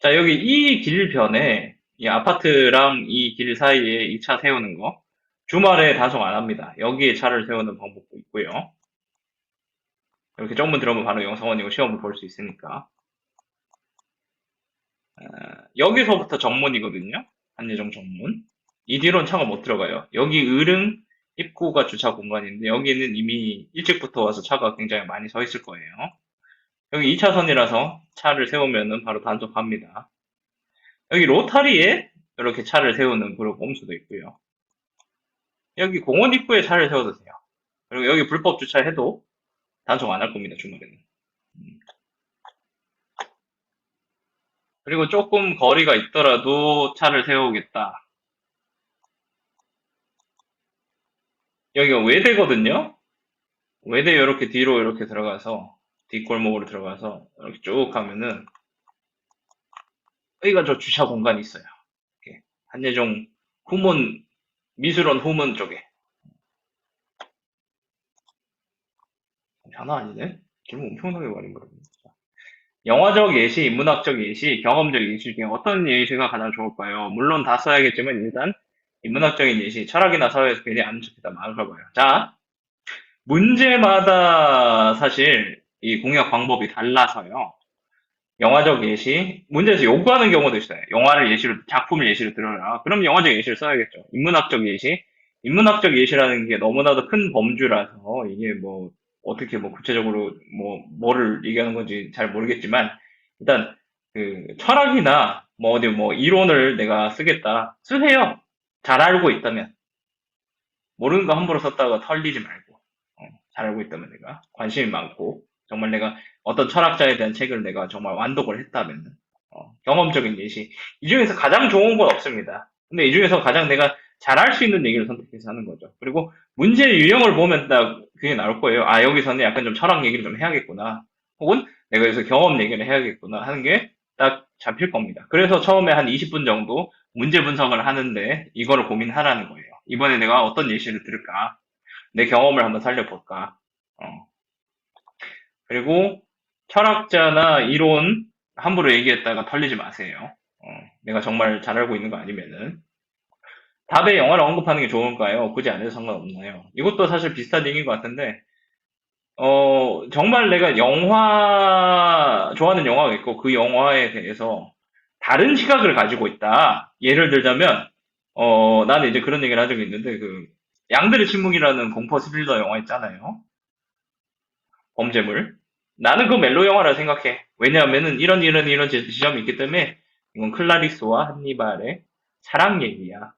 자, 여기 이 길변에 이 아파트랑 이 길 사이에 이 차 세우는 거 주말에 단속 안 합니다. 여기에 차를 세우는 방법도 있고요. 이렇게 조금만 들어오면 바로 영상원이고 시험을 볼 수 있으니까. 여기서부터 정문이거든요. 한예종 정문. 이 뒤로는 차가 못 들어가요. 여기 을흥 입구가 주차 공간인데 여기는 이미 일찍부터 와서 차가 굉장히 많이 서 있을 거예요. 여기 2차선이라서 차를 세우면은 바로 단속합니다. 여기 로타리에 이렇게 차를 세우는 그런 꼼수도 있고요. 여기 공원 입구에 차를 세워도 돼요. 그리고 여기 불법 주차해도 단속 안 할 겁니다, 주말에는. 그리고 조금 거리가 있더라도 차를 세우겠다. 여기가 외대거든요? 외대 이렇게 뒤로 이렇게 들어가서, 뒷골목으로 들어가서, 이렇게 쭉 가면은, 여기가 저 주차 공간이 있어요. 이렇게. 한예종 후문, 미술원 후문 쪽에. 장난 아니네? 질문 엄청나게 많이 물어보네. 영화적 예시, 인문학적 예시, 경험적 예시 중에 어떤 예시가 가장 좋을까요? 물론 다 써야겠지만 일단 인문학적인 예시, 철학이나 사회에서 괜히 안 좋겠다 말아봐요. 자, 문제마다 사실 이 공략 방법이 달라서요. 영화적 예시, 문제에서 요구하는 경우도 있어요. 영화를 예시로, 작품을 예시로 들어라. 그럼 영화적 예시를 써야겠죠. 인문학적 예시, 인문학적 예시라는 게 너무나도 큰 범주라서 이게 뭐 어떻게 뭐 구체적으로 뭐 뭐를 얘기하는 건지 잘 모르겠지만 일단 그 철학이나 뭐 어디 뭐 이론을 내가 쓰겠다. 쓰세요. 잘 알고 있다면. 모르는 거 함부로 썼다가 털리지 말고. 잘 알고 있다면 내가 관심이 많고 정말 내가 어떤 철학자에 대한 책을 내가 정말 완독을 했다면 경험적인 예시 이 중에서 가장 좋은 건 없습니다. 근데 이 중에서 가장 내가 잘할 수 있는 얘기를 선택해서 하는 거죠. 그리고 문제 유형을 보면 딱 그게 나올 거예요. 아 여기서는 약간 좀 철학 얘기를 좀 해야겠구나. 혹은 내가 여기서 경험 얘기를 해야겠구나 하는 게 딱 잡힐 겁니다. 그래서 처음에 한 20분 정도 문제 분석을 하는데 이거를 고민하라는 거예요. 이번에 내가 어떤 예시를 들을까? 내 경험을 한번 살려볼까? 어. 그리고 철학자나 이론 함부로 얘기했다가 털리지 마세요. 내가 정말 잘 알고 있는 거 아니면은. 답의 영화를 언급하는 게 좋을까요? 굳이 안 해도 상관없나요? 이것도 사실 비슷한 얘기인 것 같은데, 정말 내가 영화, 좋아하는 영화가 있고 그 영화에 대해서 다른 시각을 가지고 있다. 예를 들자면, 나는 이제 그런 얘기를 한 적이 있는데, 양들의 침묵이라는 공포 스릴러 영화 있잖아요. 범죄물. 나는 그 멜로 영화라 생각해. 왜냐하면은 이런 지점이 있기 때문에 이건 클라리스와 한니발의 사랑 얘기야.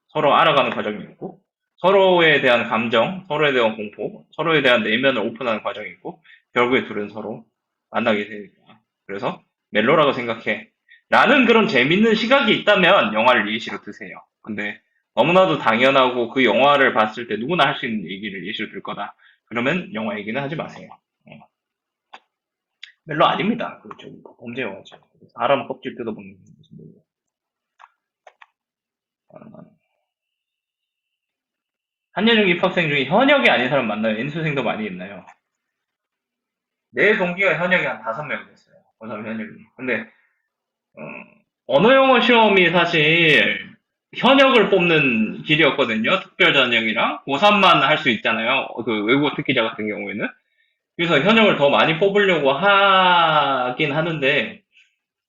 서로 알아가는 과정이 있고, 서로에 대한 감정, 서로에 대한 공포, 서로에 대한 내면을 오픈하는 과정이 있고, 결국에 둘은 서로 만나게 되니까. 그래서 멜로라고 생각해. 라는 그런 재밌는 시각이 있다면 영화를 예시로 드세요. 근데 너무나도 당연하고 그 영화를 봤을 때 누구나 할 수 있는 얘기를 예시로 들 거다. 그러면 영화 얘기는 하지 마세요. 멜로 아닙니다. 그렇죠. 범죄 영화죠. 사람 껍질 뜯어먹는 무슨 멜로. 한예종 입학생 중에 현역이 아닌 사람 만나요? 인수생도 많이 있나요? 내 동기가 현역이 한 5명 됐어요. 고3 현역이. 근데, 어, 언어 영어 시험이 사실 현역을 뽑는 길이었거든요. 특별 전형이랑 고3만 할 수 있잖아요. 그 외국어 특기자 같은 경우에는. 그래서 현역을 더 많이 뽑으려고 하긴 하는데,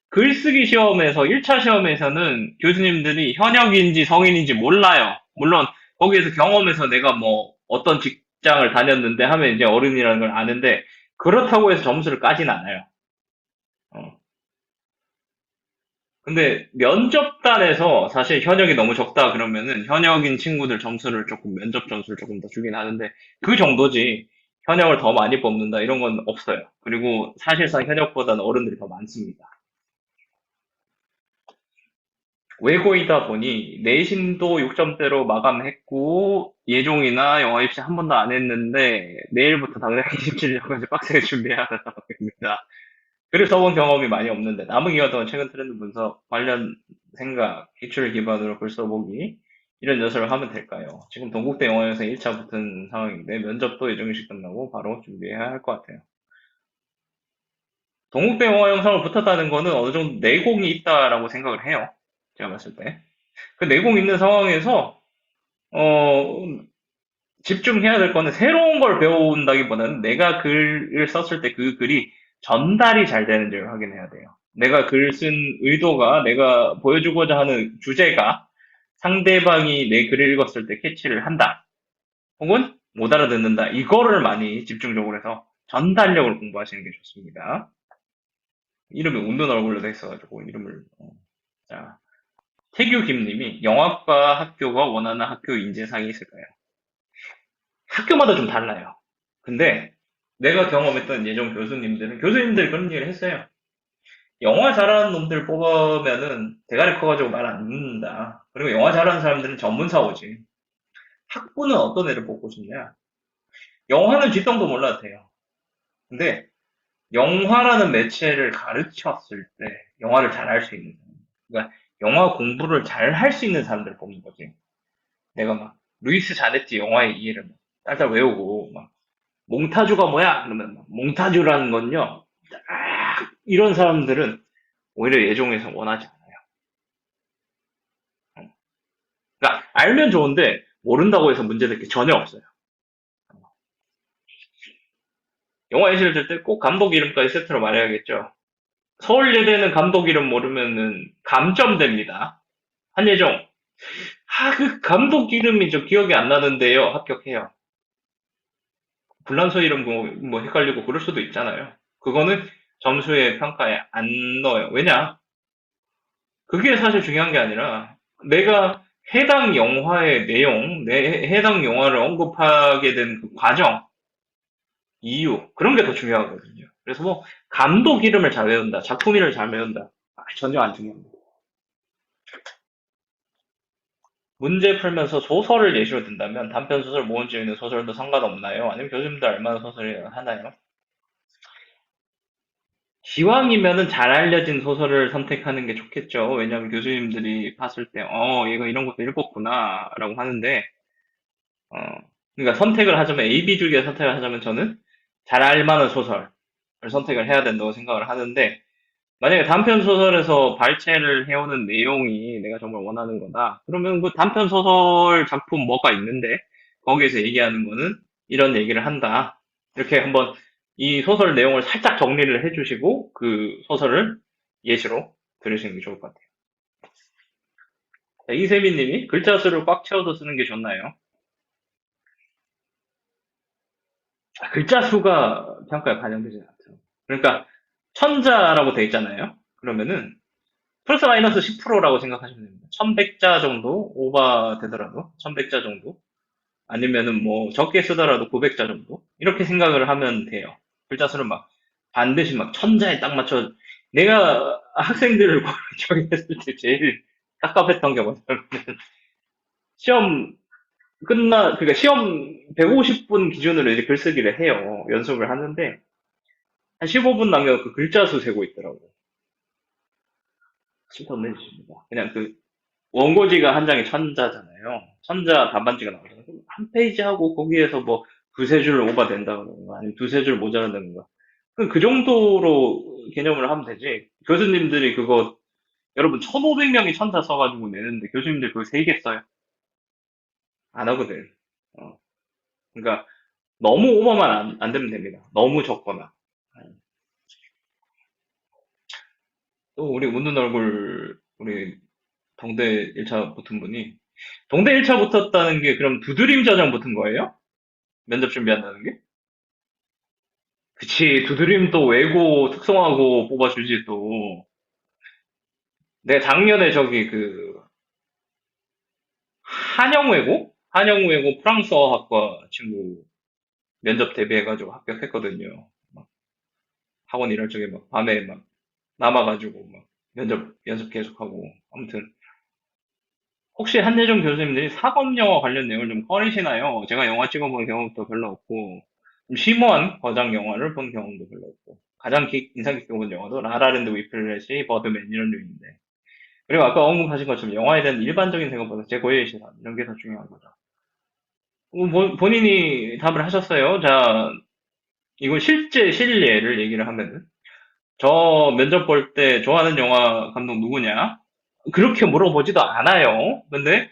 글쓰기 시험에서, 1차 시험에서는 교수님들이 현역인지 성인인지 몰라요. 물론, 거기에서 경험해서 내가 뭐, 어떤 직장을 다녔는데 하면 이제 어른이라는 걸 아는데, 그렇다고 해서 점수를 까진 않아요. 어. 근데 면접단에서 사실 현역이 너무 적다 그러면은 현역인 친구들 점수를 조금 면접 점수를 조금 더 주긴 하는데 그 정도지 현역을 더 많이 뽑는다 이런 건 없어요. 그리고 사실상 현역보다는 어른들이 더 많습니다. 외고이다 보니 내신도 6점대로 마감했고 예종이나 영어 입시 한 번도 안 했는데 내일부터 당장 27년까지 빡세게 준비해야 합니다. 그래서 써본 경험이 많이 없는데 남은 기간 동안 최근 트렌드 분석 관련 생각, 기출을 기반으로 글 써보기 이런 연습을 하면 될까요? 지금 동국대 영어에서 1차 붙은 상황인데 면접도 예정시 끝나고 바로 준비해야 할 것 같아요. 동국대 영어 영상을 붙었다는 거는 어느 정도 내공이 있다라고 생각을 해요. 제가 봤을 때. 그 내공 있는 상황에서 어 집중해야 될 거는 새로운 걸 배운다기보다는 내가 글을 썼을 때 그 글이 전달이 잘 되는지를 확인해야 돼요. 내가 글 쓴 의도가, 내가 보여주고자 하는 주제가 상대방이 내 글을 읽었을 때 캐치를 한다. 혹은 못 알아듣는다. 이거를 많이 집중적으로 해서 전달력을 공부하시는 게 좋습니다. 이름이 웃는 얼굴로 돼 있어가지고 이름을 자, 태규 김님이 영화과 학교가 원하는 학교 인재상이 있을까요? 학교마다 좀 달라요. 근데 내가 경험했던 예전 교수님들이 그런 얘기를 했어요. 영화 잘하는 놈들 뽑으면은 대가리 커가지고 말 안 듣는다. 그리고 영화 잘하는 사람들은 전문사 오지. 학부는 어떤 애를 뽑고 싶냐? 영화는 뒷땅도 몰라도 돼요. 근데 영화라는 매체를 가르쳤을 때 영화를 잘 할 수 있는 사람. 그러니까 영화 공부를 잘 할 수 있는 사람들을 뽑는 거지. 내가 막 루이스 자네트 영화의 이해를 막 딸딸 외우고 막 몽타주가 뭐야? 그러면 막 몽타주라는 건요. 이런 사람들은 오히려 예종에서 원하지 않아요. 그러니까 알면 좋은데 모른다고 해서 문제될 게 전혀 없어요. 영화 예시를 들 때 꼭 감독 이름까지 세트로 말해야겠죠. 서울예대는 감독 이름 모르면은 감점됩니다. 한예종. 그 감독 이름이 저 기억이 안 나는데요. 합격해요. 불란서 이름 뭐 헷갈리고 그럴 수도 있잖아요. 그거는 점수에 평가에 안 넣어요. 왜냐? 그게 사실 중요한 게 아니라 내가 해당 영화의 내용, 해당 영화를 언급하게 된 그 과정, 이유, 그런 게 더 중요하거든요. 그래서 뭐 감독 이름을 잘 외운다, 작품 이름을 잘 외운다. 전혀 안 중요합니다. 문제 풀면서 소설을 예시로 든다면 단편 소설, 모음집 있는 소설도 상관없나요? 아니면 교수님도 알만한 소설을 하나요? 기왕이면은 잘 알려진 소설을 선택하는 게 좋겠죠. 왜냐하면 교수님들이 봤을 때, 얘가 이런 것도 읽었구나, 라고 하는데, 어, 그러니까 선택을 하자면, A, B 중에 선택을 하자면 저는 잘 알만한 소설을 선택을 해야 된다고 생각을 하는데, 만약에 단편 소설에서 발췌를 해오는 내용이 내가 정말 원하는 거다. 그러면 그 단편 소설 작품 뭐가 있는데, 거기에서 얘기하는 거는 이런 얘기를 한다. 이렇게 한번 이 소설 내용을 살짝 정리를 해주시고, 그 소설을 예시로 들으시는 게 좋을 것 같아요. 자, 이세민 님이 글자 수를 꽉 채워서 쓰는 게 좋나요? 글자 수가 평가에 반영되지 않죠. 그러니까 천자라고 돼 있잖아요. 그러면은 플러스 마이너스 10%라고 생각하시면 됩니다. 1100자 정도 오버 되더라도 1100자 정도 아니면은 뭐 적게 쓰더라도 900자 정도 이렇게 생각을 하면 돼요. 글자 수를 막 반드시 막 천자에 딱 맞춰 내가 학생들을 저기 했을 때 제일 깝깝했던 게 뭐냐면 시험 그러니까 시험 150분 기준으로 이제 글쓰기를 해요. 연습을 하는데 한 15분 남겨 그 글자 수 세고 있더라고. 진짜 혼내주십니다. 그냥 그 원고지가 한 장에 천자잖아요. 천자 답안지가 나오잖아요. 그럼 한 페이지 하고 거기에서 뭐 두세 줄 오버된다던가 아니면 두세 줄 모자란다던가. 그럼 그 정도로 개념을 하면 되지. 교수님들이 그거 여러분 1,500명이 천자 써가지고 내는데 교수님들 그거 세 개 써요. 안 하거든. 어. 그러니까 너무 오버만 안 되면 됩니다. 너무 적거나. 또 우리 웃는 얼굴 우리 동대 1차 붙은 분이 동대 1차 붙었다는 게 그럼 두드림 자장 붙은 거예요? 면접 준비한다는 게? 그치, 두드림 또 외고 특성화고 뽑아주지 또. 내가 작년에 저기 그 한영외고? 한영외고 프랑스어학과 친구 면접 대비해가지고 합격했거든요. 막 학원 일할 적에 막 밤에 막 남아가지고 막 면접 연습 계속하고. 아무튼 혹시 한예종 교수님들이 사법 영화 관련 내용을 좀 꺼내시나요? 제가 영화 찍어본 경험도 별로 없고 좀 심오한 거장 영화를 본 경험도 별로 없고 가장 인상 깊게 본 영화도 라라랜드 위플래시 버드맨 이런 류인데 그리고 아까 언급하신 것처럼 영화에 대한 일반적인 생각보다 제 고유의 시선 이런 게 더 중요한 거죠. 본인이 답을 하셨어요. 자, 이건 실제 실례를 얘기를 하면은 저 면접 볼 때 좋아하는 영화 감독 누구냐? 그렇게 물어보지도 않아요. 근데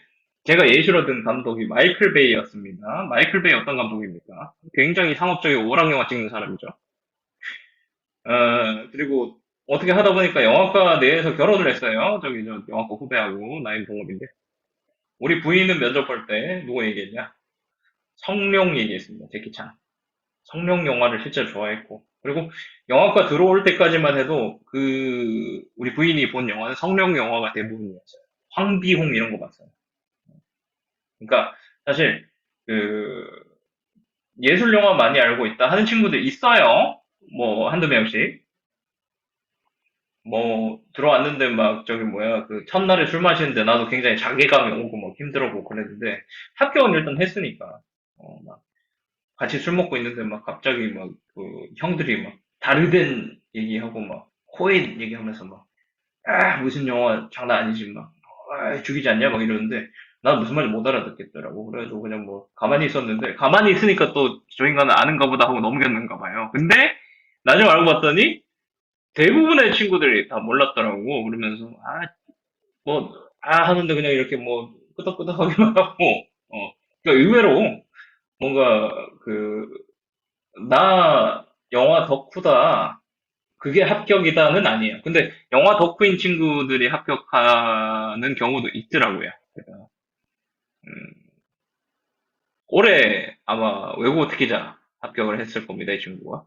제가 예시로 든 감독이 마이클 베이였습니다. 마이클 베이 어떤 감독입니까? 굉장히 상업적인 오락 영화 찍는 사람이죠. 그리고 어떻게 하다 보니까 영화과 내에서 결혼을 했어요. 저기 저 영화과 후배하고 나이 동업인데. 우리 부인은 면접 볼 때 누구 얘기했냐? 성룡 얘기했습니다. 제키 찬. 성룡 영화를 실제로 좋아했고. 그리고 영화과 들어올 때까지만 해도 우리 부인이 본 영화는 성룡 영화가 대부분이었어요. 황비홍 이런 거 봤어요. 그러니까 사실 그 예술 영화 많이 알고 있다 하는 친구들 있어요. 뭐 한두 명씩. 뭐 들어왔는데 막 저기 뭐야 그 첫날에 술 마시는데 나도 굉장히 자괴감이 오고 막 힘들어고 그랬는데 합격은 일단 했으니까 막 같이 술 먹고 있는데 막 갑자기 막 그 형들이 막 다르된 얘기하고 막 코인 얘기하면서 막 무슨 영화 장난 아니지 막 죽이지 않냐 막 이러는데 난 무슨 말인지 못 알아듣겠더라고. 그래가지고 그냥 뭐 가만히 있었는데 가만히 있으니까 또 저 인간은 아는가 보다 하고 넘겼는가 봐요. 근데 나중에 알고 봤더니 대부분의 친구들이 다 몰랐더라고. 그러면서 하는데 그냥 이렇게 뭐 끄덕끄덕하기만 하고 그러니까 의외로 뭔가 나 영화 덕후다. 그게 합격이다는 아니에요. 근데 영화 덕후인 친구들이 합격하는 경우도 있더라고요. 제가, 올해 아마 외국어 특기자 합격을 했을 겁니다, 이 친구가.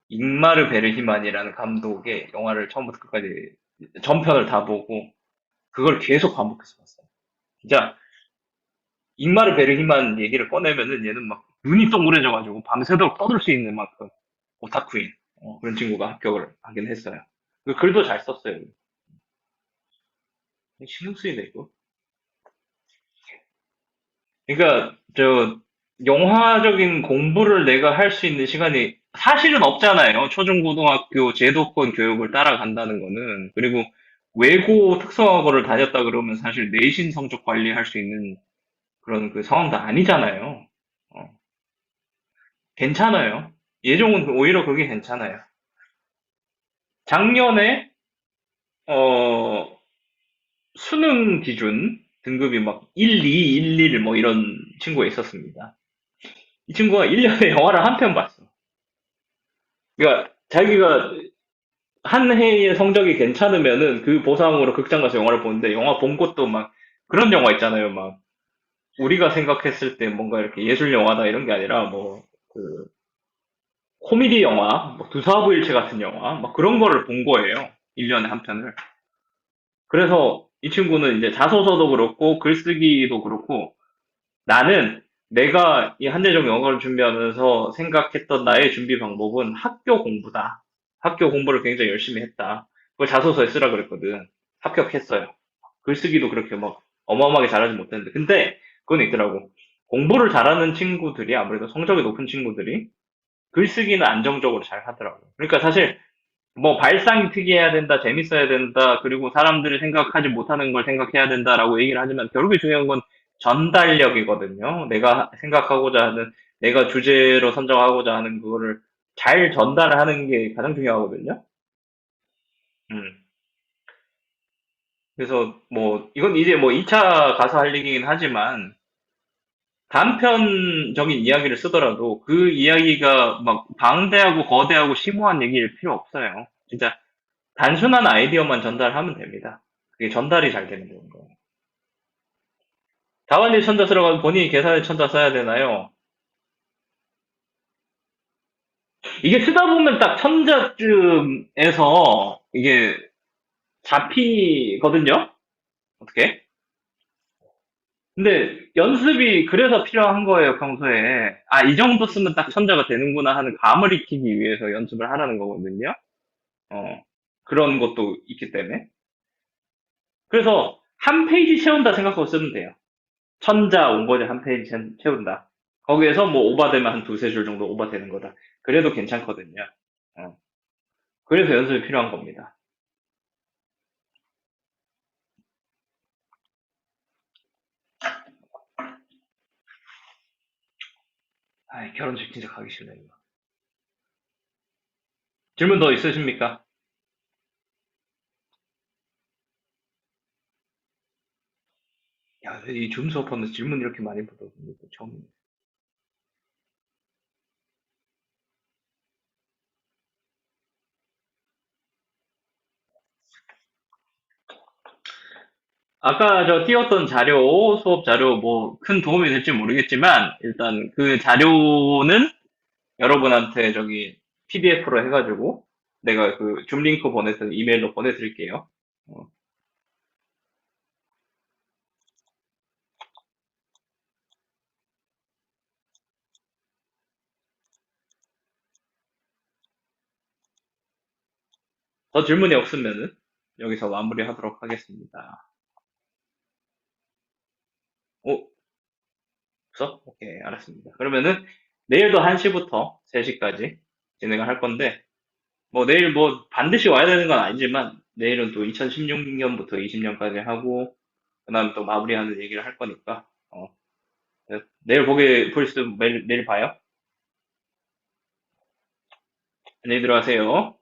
잉마르 베르히만이라는 감독의 영화를 처음부터 끝까지 전편을 다 보고 그걸 계속 반복해서 봤어요. 진짜 잉마르 베르히만 얘기를 꺼내면은 얘는 막 눈이 동그래져가지고 밤새도록 떠들 수 있는 만큼 오타쿠인 그런 친구가 합격을 하긴 했어요. 그 글도 잘 썼어요. 신경 쓰이네 이거. 그러니까 저 영화적인 공부를 내가 할 수 있는 시간이 사실은 없잖아요. 초중고등학교 제도권 교육을 따라간다는 거는. 그리고 외고 특성화고를 다녔다 그러면 사실 내신 성적 관리할 수 있는 그런 그 상황도 아니잖아요. 어, 괜찮아요. 예종은 오히려 그게 괜찮아요. 작년에 어, 수능 기준 등급이 막 1, 2, 1, 1 뭐 이런 친구가 있었습니다. 이 친구가 1년에 영화를 한 편 봤어. 그러니까 자기가 한 해의 성적이 괜찮으면은 그 보상으로 극장 가서 영화를 보는데 영화 본 것도 막 그런 영화 있잖아요. 막 우리가 생각했을 때 뭔가 이렇게 예술 영화다 이런 게 아니라 뭐 그 코미디 영화, 뭐 두사부일체 같은 영화, 막 그런 거를 본 거예요. 1년에 한 편을. 그래서 이 친구는 이제 자소서도 그렇고 글쓰기도 그렇고 나는 내가 이 한대종 영어를 준비하면서 생각했던 나의 준비 방법은 학교 공부다. 학교 공부를 굉장히 열심히 했다. 그걸 자소서에 쓰라 그랬거든. 합격했어요. 글쓰기도 그렇게 막 어마어마하게 잘하지 못했는데. 근데 그건 있더라고. 공부를 잘하는 친구들이 아무래도 성적이 높은 친구들이 글쓰기는 안정적으로 잘 하더라고. 그러니까 사실 뭐 발상이 특이해야 된다, 재밌어야 된다, 그리고 사람들이 생각하지 못하는 걸 생각해야 된다라고 얘기를 하지만 결국에 중요한 건 전달력이거든요. 내가 생각하고자 하는, 내가 주제로 선정하고자 하는 그거를 잘 전달하는 게 가장 중요하거든요. 음. 그래서 뭐 이건 이제 뭐 2차 가서 할 얘기긴 하지만 단편적인 이야기를 쓰더라도 그 이야기가 막 방대하고 거대하고 심오한 얘기일 필요 없어요. 진짜 단순한 아이디어만 전달하면 됩니다. 그게 전달이 잘 되는 거예요. 다원일 천자 쓰러가면 본인이 계산의 천자 써야 되나요? 이게 쓰다 보면 딱 천자쯤에서 이게 잡히거든요? 어떻게? 근데 연습이 그래서 필요한 거예요, 평소에. 아, 이 정도 쓰면 딱 천자가 되는구나 하는 감을 익히기 위해서 연습을 하라는 거거든요? 어, 그런 것도 있기 때문에. 그래서 한 페이지 채운다 생각하고 쓰면 돼요. 천자 원고지 한 페이지 채운다. 거기에서 뭐 오바되면 한 두세 줄 정도 오바되는 거다. 그래도 괜찮거든요. 어. 그래서 연습이 필요한 겁니다. 아, 결혼식 진짜 가기 싫네, 이거. 질문 더 있으십니까? 야, 이 줌 수업하면서 질문 이렇게 많이 받아보는 거 처음이네. 아까 저 띄웠던 자료, 수업 자료 뭐 큰 도움이 될지 모르겠지만 일단 그 자료는 여러분한테 저기 PDF로 해가지고 내가 그 줌 링크 보내서 이메일로 보내드릴게요. 어, 더 질문이 없으면은 여기서 마무리하도록 하겠습니다. 오, 없어? 오케이, 알았습니다. 그러면은 내일도 1시부터 3시까지 진행을 할 건데 뭐 내일 뭐 반드시 와야 되는 건 아니지만 내일은 또 2016년부터 20년까지 하고 그다음 또 마무리하는 얘기를 할 거니까 네, 내일 보게 볼 수 내일 봐요. 안녕히 들어가세요.